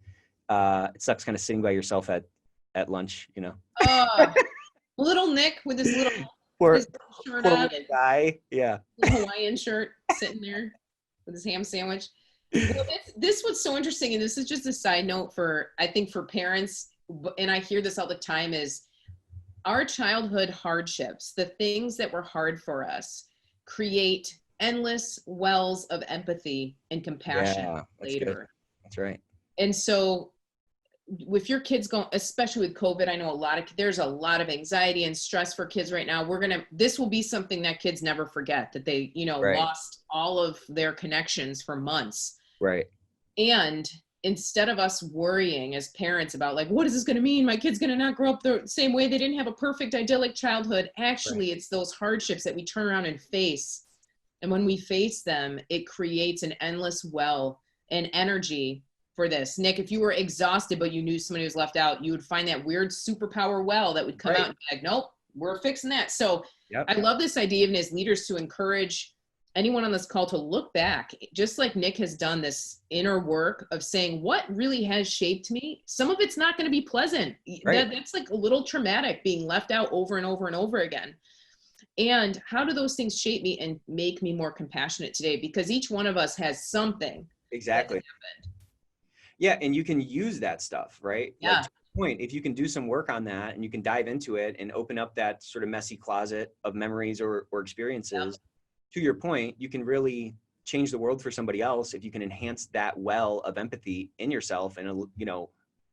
it sucks kind of sitting by yourself at lunch, Little Nick with his little shirt on, guy. Yeah. Hawaiian shirt sitting there with his ham sandwich. Well, this was so interesting, and this is just a side note I think for parents, and I hear this all the time, is our childhood hardships, the things that were hard for us, create endless wells of empathy and compassion later. Good. That's right. And so with your kids going, especially with COVID, I know there's a lot of anxiety and stress for kids right now. This will be something that kids never forget, that they, lost all of their connections for months. Right. And instead of us worrying as parents about like, what is this going to mean? My kid's going to not grow up the same way. They didn't have a perfect idyllic childhood. Actually, it's those hardships that we turn around and face. And when we face them, it creates an endless well and energy for this. Nick, if you were exhausted, but you knew somebody was left out, you would find that weird superpower well that would come out and be like, nope, we're fixing that. So I love this idea of as leaders to encourage anyone on this call to look back, just like Nick has done, this inner work of saying, what really has shaped me? Some of it's not going to be pleasant. That's like a little traumatic, being left out over and over and over again. And how do those things shape me and make me more compassionate today? Because each one of us has something Exactly. Yeah. And you can use that stuff, right? Yeah. Like, to the point, if you can do some work on that and you can dive into it and open up that sort of messy closet of memories or experiences, to your point, you can really change the world for somebody else if you can enhance that well of empathy in yourself and, you know,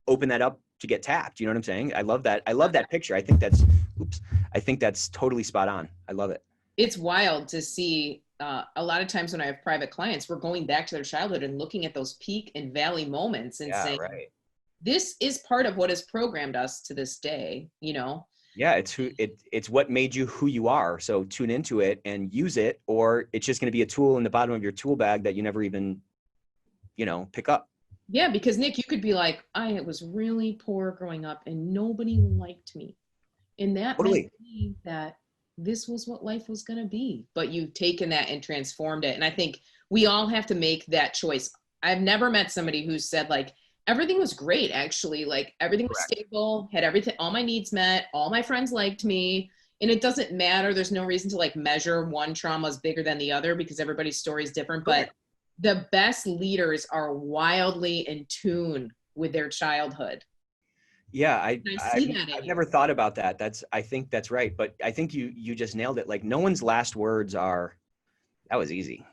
open that up to get tapped. You know what I'm saying? I love that. I love that picture. I think that's totally spot on. I love it. It's wild to see. A lot of times when I have private clients, we're going back to their childhood and looking at those peak and valley moments and saying, right. This is part of what has programmed us to this day, you know? Yeah, it's what made you who you are. So tune into it and use it, or it's just going to be a tool in the bottom of your tool bag that you never even, you know, pick up. Yeah, because Nick, you could be like, I was really poor growing up and nobody liked me. And that meant to me that this was what life was going to be. But you've taken that and transformed it. And I think we all have to make that choice. I've never met somebody who said like, everything was great, actually. Like everything was stable, had everything, all my needs met, all my friends liked me. And it doesn't matter. There's no reason to like measure one trauma is bigger than the other because everybody's story is different. But the best leaders are wildly in tune with their childhood. Yeah, I've never thought about that. I think that's right. But I think you just nailed it. Like no one's last words are, that was easy.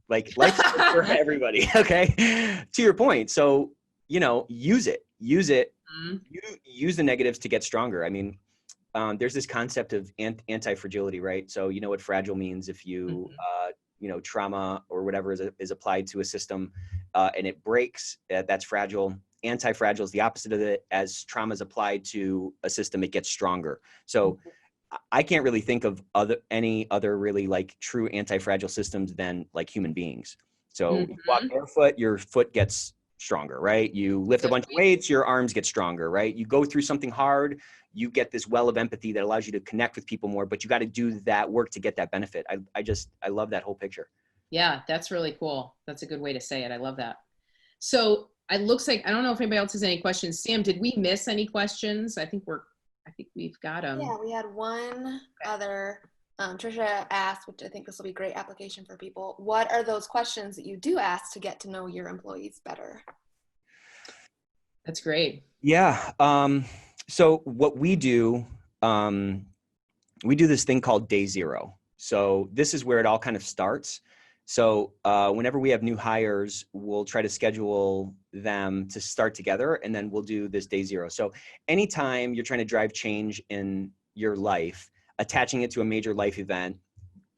Like life's for everybody. Okay. To your point. So, you know, use it. Mm-hmm. Use the negatives to get stronger. I mean, there's this concept of anti-fragility, right? So you know what fragile means if you, you know, trauma or whatever is applied to a system and it breaks, that's fragile. Anti-fragile is the opposite of it. As trauma is applied to a system, it gets stronger. So I can't really think of any other really like true anti-fragile systems than like human beings. So you walk barefoot, your foot gets stronger, right? You lift a bunch of weights, your arms get stronger, right? You go through something hard, you get this well of empathy that allows you to connect with people more, but you got to do that work to get that benefit. I love that whole picture. Yeah, that's really cool. That's a good way to say it. I love that. So it looks like, I don't know if anybody else has any questions. Sam, did we miss any questions? I think we've got them. Yeah, we had one other. Trisha asked, which I think this will be a great application for people. What are those questions that you do ask to get to know your employees better? That's great. Yeah. So what we do this thing called day zero. So this is where it all kind of starts. So whenever we have new hires, we'll try to schedule them to start together, and then we'll do this day zero. So anytime you're trying to drive change in your life, attaching it to a major life event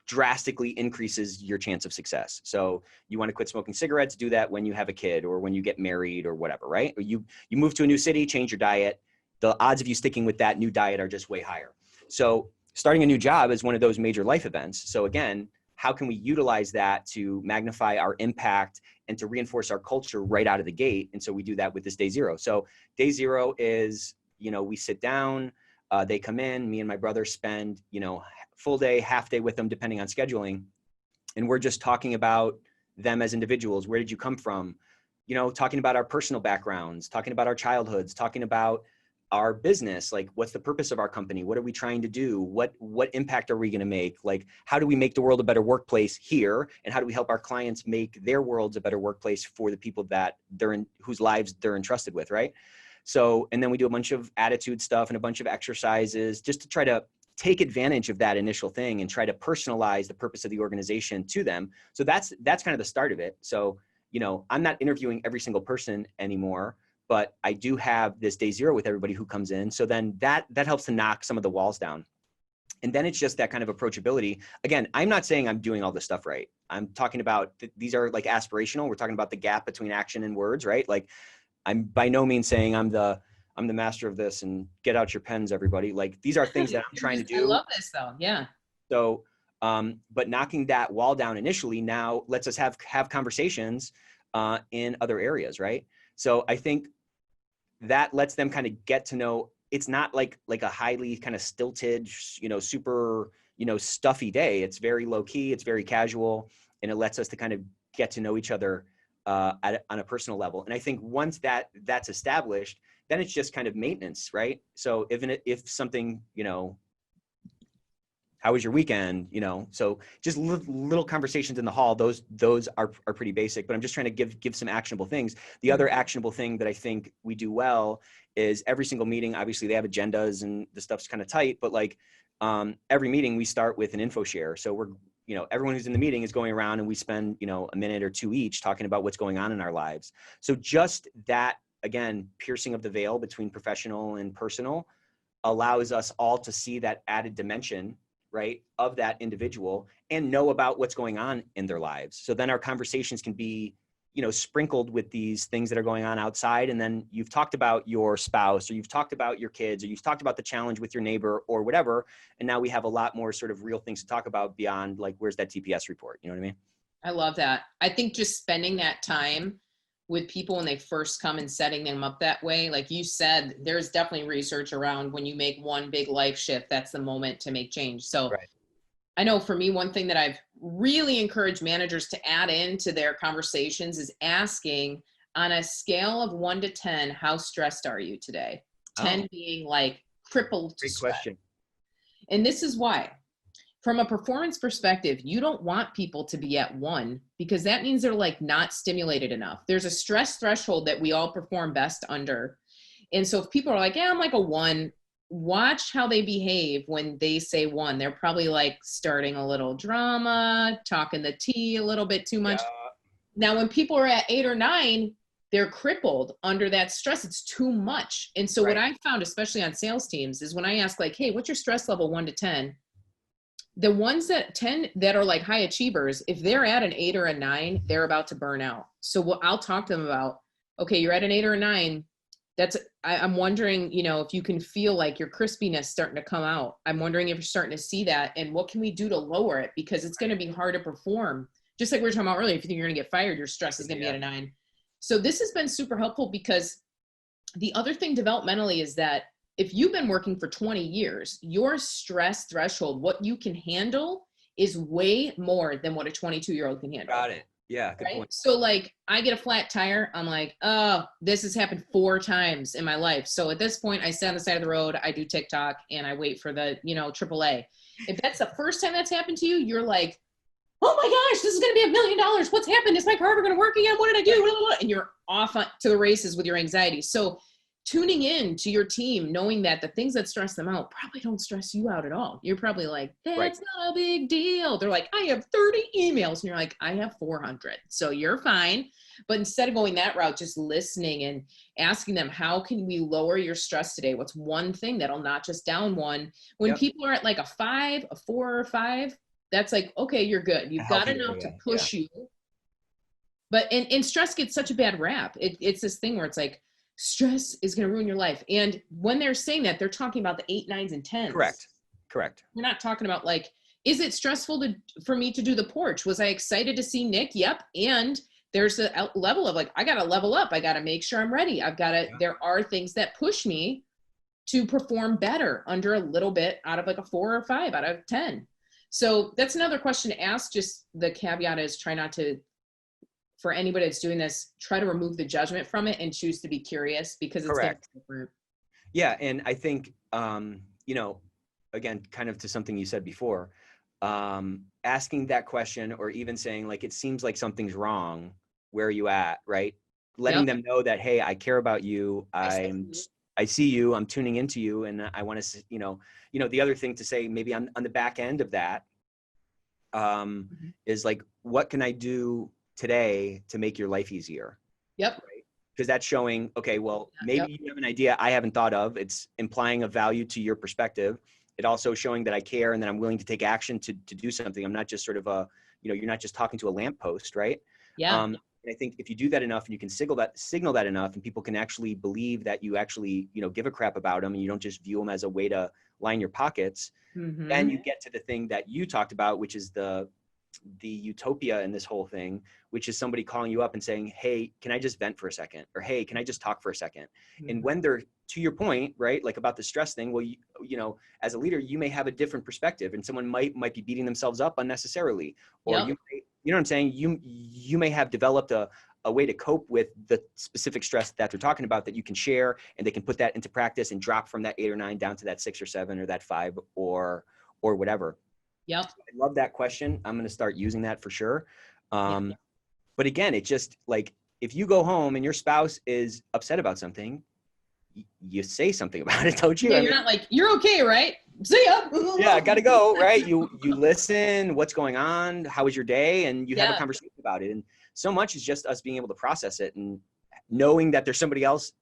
drastically increases your chance of success. So you want to quit smoking cigarettes, do that when you have a kid or when you get married or whatever, right? Or you move to a new city, change your diet. The odds of you sticking with that new diet are just way higher. So starting a new job is one of those major life events. So again, how can we utilize that to magnify our impact and to reinforce our culture right out of the gate? And so we do that with this day zero. So day zero is, you know, we sit down, they come in, me and my brother spend, you know, full day, half day with them, depending on scheduling. And we're just talking about them as individuals. Where did you come from? You know, talking about our personal backgrounds, talking about our childhoods, talking about our business. Like, what's the purpose of our company? What are we trying to do? What impact are we going to make? Like, how do we make the world a better workplace here? And how do we help our clients make their worlds a better workplace for the people that whose lives they're entrusted with, right? So, and then we do a bunch of attitude stuff and a bunch of exercises just to try to take advantage of that initial thing and try to personalize the purpose of the organization to them. So that's kind of the start of it. So, you know, I'm not interviewing every single person anymore, but I do have this day zero with everybody who comes in. So then that helps to knock some of the walls down. And then it's just that kind of approachability. Again, I'm not saying I'm doing all this stuff right. I'm talking about, these are like aspirational. We're talking about the gap between action and words, right? Like, I'm by no means saying I'm the master of this and get out your pens, everybody. Like, these are things that I'm trying to do. I love this though. Yeah. So, but knocking that wall down initially now lets us have conversations in other areas, right? So I think that lets them kind of get to know, it's not like a highly kind of stilted, you know, super, you know, stuffy day. It's very low key, it's very casual, and it lets us to kind of get to know each other on a personal level. And I think once that's established, then it's just kind of maintenance, right? So if something, you know, how was your weekend? You know, so just little conversations in the hall. Those are pretty basic, but I'm just trying to give some actionable things. The other actionable thing that I think we do well is every single meeting, obviously they have agendas and the stuff's kind of tight, but like every meeting we start with an info share. So we're, you know, everyone who's in the meeting is going around and we spend, you know, a minute or two each talking about what's going on in our lives. So just that, again, piercing of the veil between professional and personal allows us all to see that added dimension, right, of that individual and know about what's going on in their lives. So then our conversations can be, you know, sprinkled with these things that are going on outside. And then you've talked about your spouse, or you've talked about your kids, or you've talked about the challenge with your neighbor or whatever. And now we have a lot more sort of real things to talk about beyond like, where's that TPS report? You know what I mean? I love that. I think just spending that time with people when they first come and setting them up that way, like you said, there's definitely research around when you make one big life shift, that's the moment to make change. So right. I know for me, one thing that I've really encouraged managers to add into their conversations is asking, on a scale of 1 to 10, how stressed are you today? 10 being like crippled to stress. Great question. And this is why. From a performance perspective, you don't want people to be at 1 because that means they're like not stimulated enough. There's a stress threshold that we all perform best under. And so if people are like, yeah, I'm like a 1, watch how they behave when they say 1. They're probably like starting a little drama, talking the tea a little bit too much. Yeah. Now, when people are at 8 or 9, they're crippled under that stress. It's too much. And so what I found, especially on sales teams, is when I ask like, hey, what's your stress level 1 to 10? The ones that 10 that are like high achievers, if they're at an 8 or a 9, they're about to burn out. So what I'll talk to them about, okay, you're at an 8 or a 9. I'm wondering, you know, if you can feel like your crispiness starting to come out. I'm wondering if you're starting to see that and what can we do to lower it? Because it's going to be hard to perform. Just like we were talking about earlier, if you think you're going to get fired, your stress is going to be at a 9. So this has been super helpful because the other thing developmentally is that if you've been working for 20 years, your stress threshold, what you can handle is way more than what a 22-year-old can handle. Got it. Yeah, good point. So like I get a flat tire, I'm like, oh, this has happened 4 times in my life. So at this point I sit on the side of the road, I do TikTok and I wait for the, you know, AAA. If that's the first time that's happened to you, you're like, oh my gosh, this is going to be $1 million. What's happened? Is my car ever going to work again? What did I do? And you're off to the races with your anxiety. So tuning in to your team, knowing that the things that stress them out probably don't stress you out at all. You're probably like, that's not a big deal. They're like, I have 30 emails. And you're like, I have 400. So you're fine. But instead of going that route, just listening and asking them, how can we lower your stress today? What's one thing that'll notch us down 1? When people are at like a 5, a 4 or 5, that's like, okay, you're good. You've got enough to push you. But, and stress gets such a bad rap. It's this thing where it's like, stress is going to ruin your life. And when they're saying that, they're talking about the 8, 9s, and 10s. Correct. We're not talking about like, is it stressful for me to do the porch? Was I excited to see Nick? Yep. And there's a level of like, I got to level up. I got to make sure I'm ready. There are things that push me to perform better under a little bit out of like a 4 or 5 out of 10. So that's another question to ask. Just the caveat is try not to, for anybody that's doing this, try to remove the judgment from it and choose to be curious because it's different. Yeah. And I think, you know, again, kind of to something you said before, asking that question or even saying like, it seems like something's wrong. Where are you at? Right. Letting them know that, hey, I care about you. I see you, I'm tuning into you. And I want to, you know, the other thing to say maybe on the back end of that is like, what can I do today to make your life easier? Yep. Right? Because that's showing, okay, well, maybe you have an idea I haven't thought of. It's implying a value to your perspective. It also showing that I care and that I'm willing to take action to do something. I'm not just sort of you're not just talking to a lamppost, right? Yeah. And I think if you do that enough and you can signal that enough and people can actually believe that you actually, you know, give a crap about them and you don't just view them as a way to line your pockets, then you get to the thing that you talked about, which is the utopia in this whole thing, which is somebody calling you up and saying, hey, can I just vent for a second? Or, hey, can I just talk for a second? And when they're, to your point, right, like about the stress thing, well, you know, as a leader, you may have a different perspective and someone might be beating themselves up unnecessarily. Or you know what I'm saying? You may have developed a way to cope with the specific stress that they're talking about that you can share, and they can put that into practice and drop from that 8 or 9 down to that 6 or 7 or that 5 or whatever. Yep. I love that question. I'm going to start using that for sure. But again, it just like, if you go home and your spouse is upset about something, you say something about it, don't you? Yeah, you're not like, you're okay, right? See ya. Yeah, gotta go, right? You listen, what's going on? How was your day? And you have a conversation about it. And so much is just us being able to process it and knowing that there's somebody else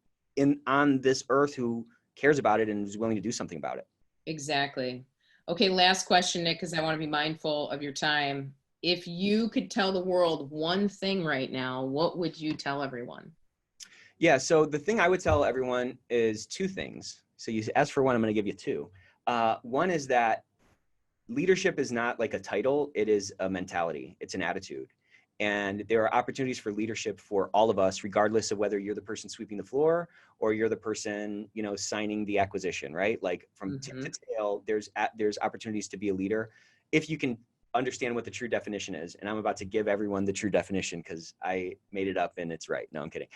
on this earth who cares about it and is willing to do something about it. Exactly. Okay, last question, Nick, because I want to be mindful of your time. If you could tell the world one thing right now, what would you tell everyone? Yeah, so the thing I would tell everyone is two things. So you asked for one, I'm going to give you two. One is that leadership is not like a title, it is a mentality, it's an attitude. And there are opportunities for leadership for all of us, regardless of whether you're the person sweeping the floor or you're the person, you know, signing the acquisition, right? Like from tip to tail, there's opportunities to be a leader if you can understand what the true definition is. And I'm about to give everyone the true definition because I made it up and it's right. No, I'm kidding.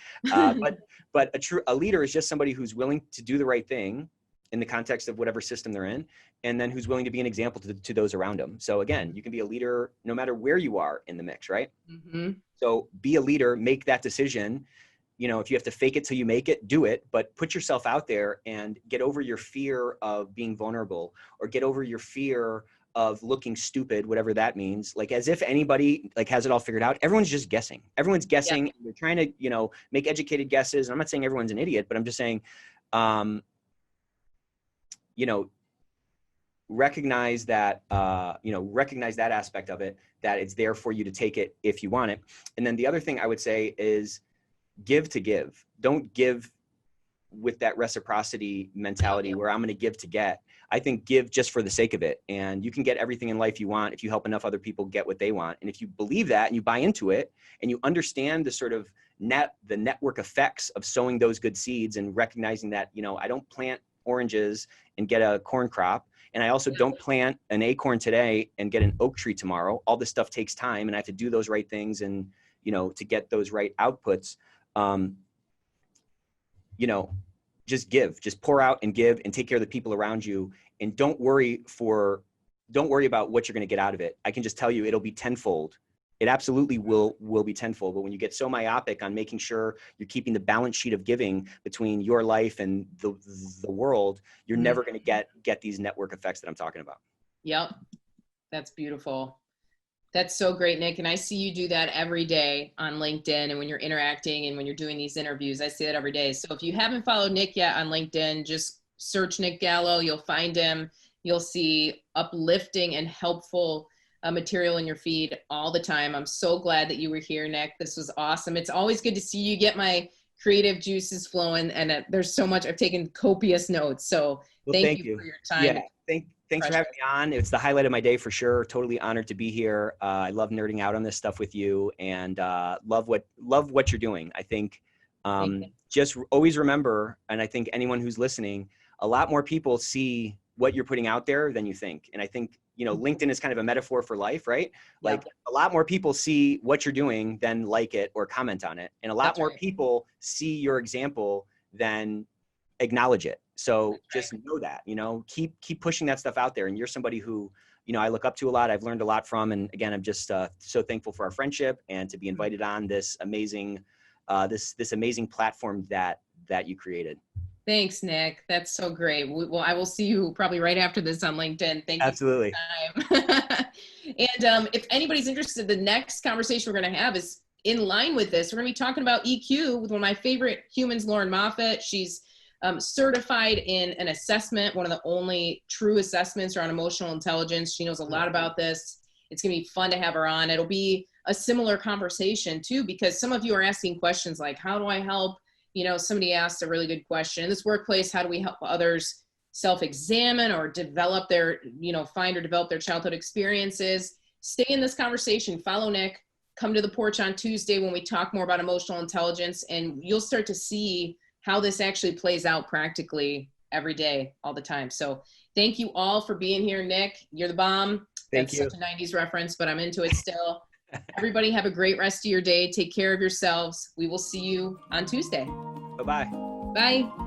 But a leader is just somebody who's willing to do the right thing in the context of whatever system they're in, and then who's willing to be an example to those around them. So again, you can be a leader no matter where you are in the mix, right? So be a leader, make that decision. You know, if you have to fake it till you make it, do it, but put yourself out there and get over your fear of being vulnerable, or get over your fear of looking stupid, whatever that means. Like, as if anybody like has it all figured out. Everyone's just guessing. Everyone's guessing. They're trying to, you know, make educated guesses. And I'm not saying everyone's an idiot, but I'm just saying, you know, recognize that, recognize that aspect of it, that it's there for you to take it if you want it. And then the other thing I would say is give to give. Don't give with that reciprocity mentality where I'm going to give to get. I think give just for the sake of it. And you can get everything in life you want if you help enough other people get what they want. And if you believe that and you buy into it and you understand the sort of the network effects of sowing those good seeds and recognizing that, you know, I don't plant oranges and get a corn crop. And I also don't plant an acorn today and get an oak tree tomorrow. All this stuff takes time and I have to do those right things and, you know, to get those right outputs. You know, just give, just pour out and give and take care of the people around you. And don't worry about what you're going to get out of it. I can just tell you it'll be tenfold. It absolutely will be tenfold. But when you get so myopic on making sure you're keeping the balance sheet of giving between your life and the world, you're never going to get these network effects that I'm talking about. Yep. That's beautiful. That's so great, Nick. And I see you do that every day on LinkedIn and when you're interacting and when you're doing these interviews. I see that every day. So if you haven't followed Nick yet on LinkedIn, just search Nick Gallo. You'll find him. You'll see uplifting and helpful material in your feed all the time. I'm so glad that you were here, Nick. This was awesome. It's always good to see you get my creative juices flowing. And there's so much. I've taken copious notes. So thank you for your time. Yeah, thanks for having me on. It's the highlight of my day for sure. Totally honored to be here. I love nerding out on this stuff with you and love what you're doing. I think just always remember, and I think anyone who's listening, a lot more people see what you're putting out there than you think. And I think, you know, LinkedIn is kind of a metaphor for life, right? Like a lot more people see what you're doing than like it or comment on it. And a lot more people see your example than acknowledge it. So just know that, you know, keep pushing that stuff out there. And you're somebody who, you know, I look up to a lot. I've learned a lot from, and again, I'm just so thankful for our friendship and to be invited on this amazing, this amazing platform that you created. Thanks, Nick. That's so great. Well, I will see you probably right after this on LinkedIn. Thank you. Absolutely. For your time. And if anybody's interested, the next conversation we're going to have is in line with this. We're going to be talking about EQ with one of my favorite humans, Lauren Moffat. She's certified in an assessment, one of the only true assessments around emotional intelligence. She knows a lot about this. It's going to be fun to have her on. It'll be a similar conversation too, because some of you are asking questions like, how do I help? You know, somebody asked a really good question. In this workplace, how do we help others self-examine or develop their, you know, find or develop their childhood experiences? Stay in this conversation. Follow Nick. Come to the Porch on Tuesday when we talk more about emotional intelligence, and you'll start to see how this actually plays out practically every day, all the time. So thank you all for being here, Nick. You're the bomb. Thank you. That's such a 90s reference, but I'm into it still. Everybody have a great rest of your day. Take care of yourselves. We will see you on Tuesday. Bye-bye. Bye.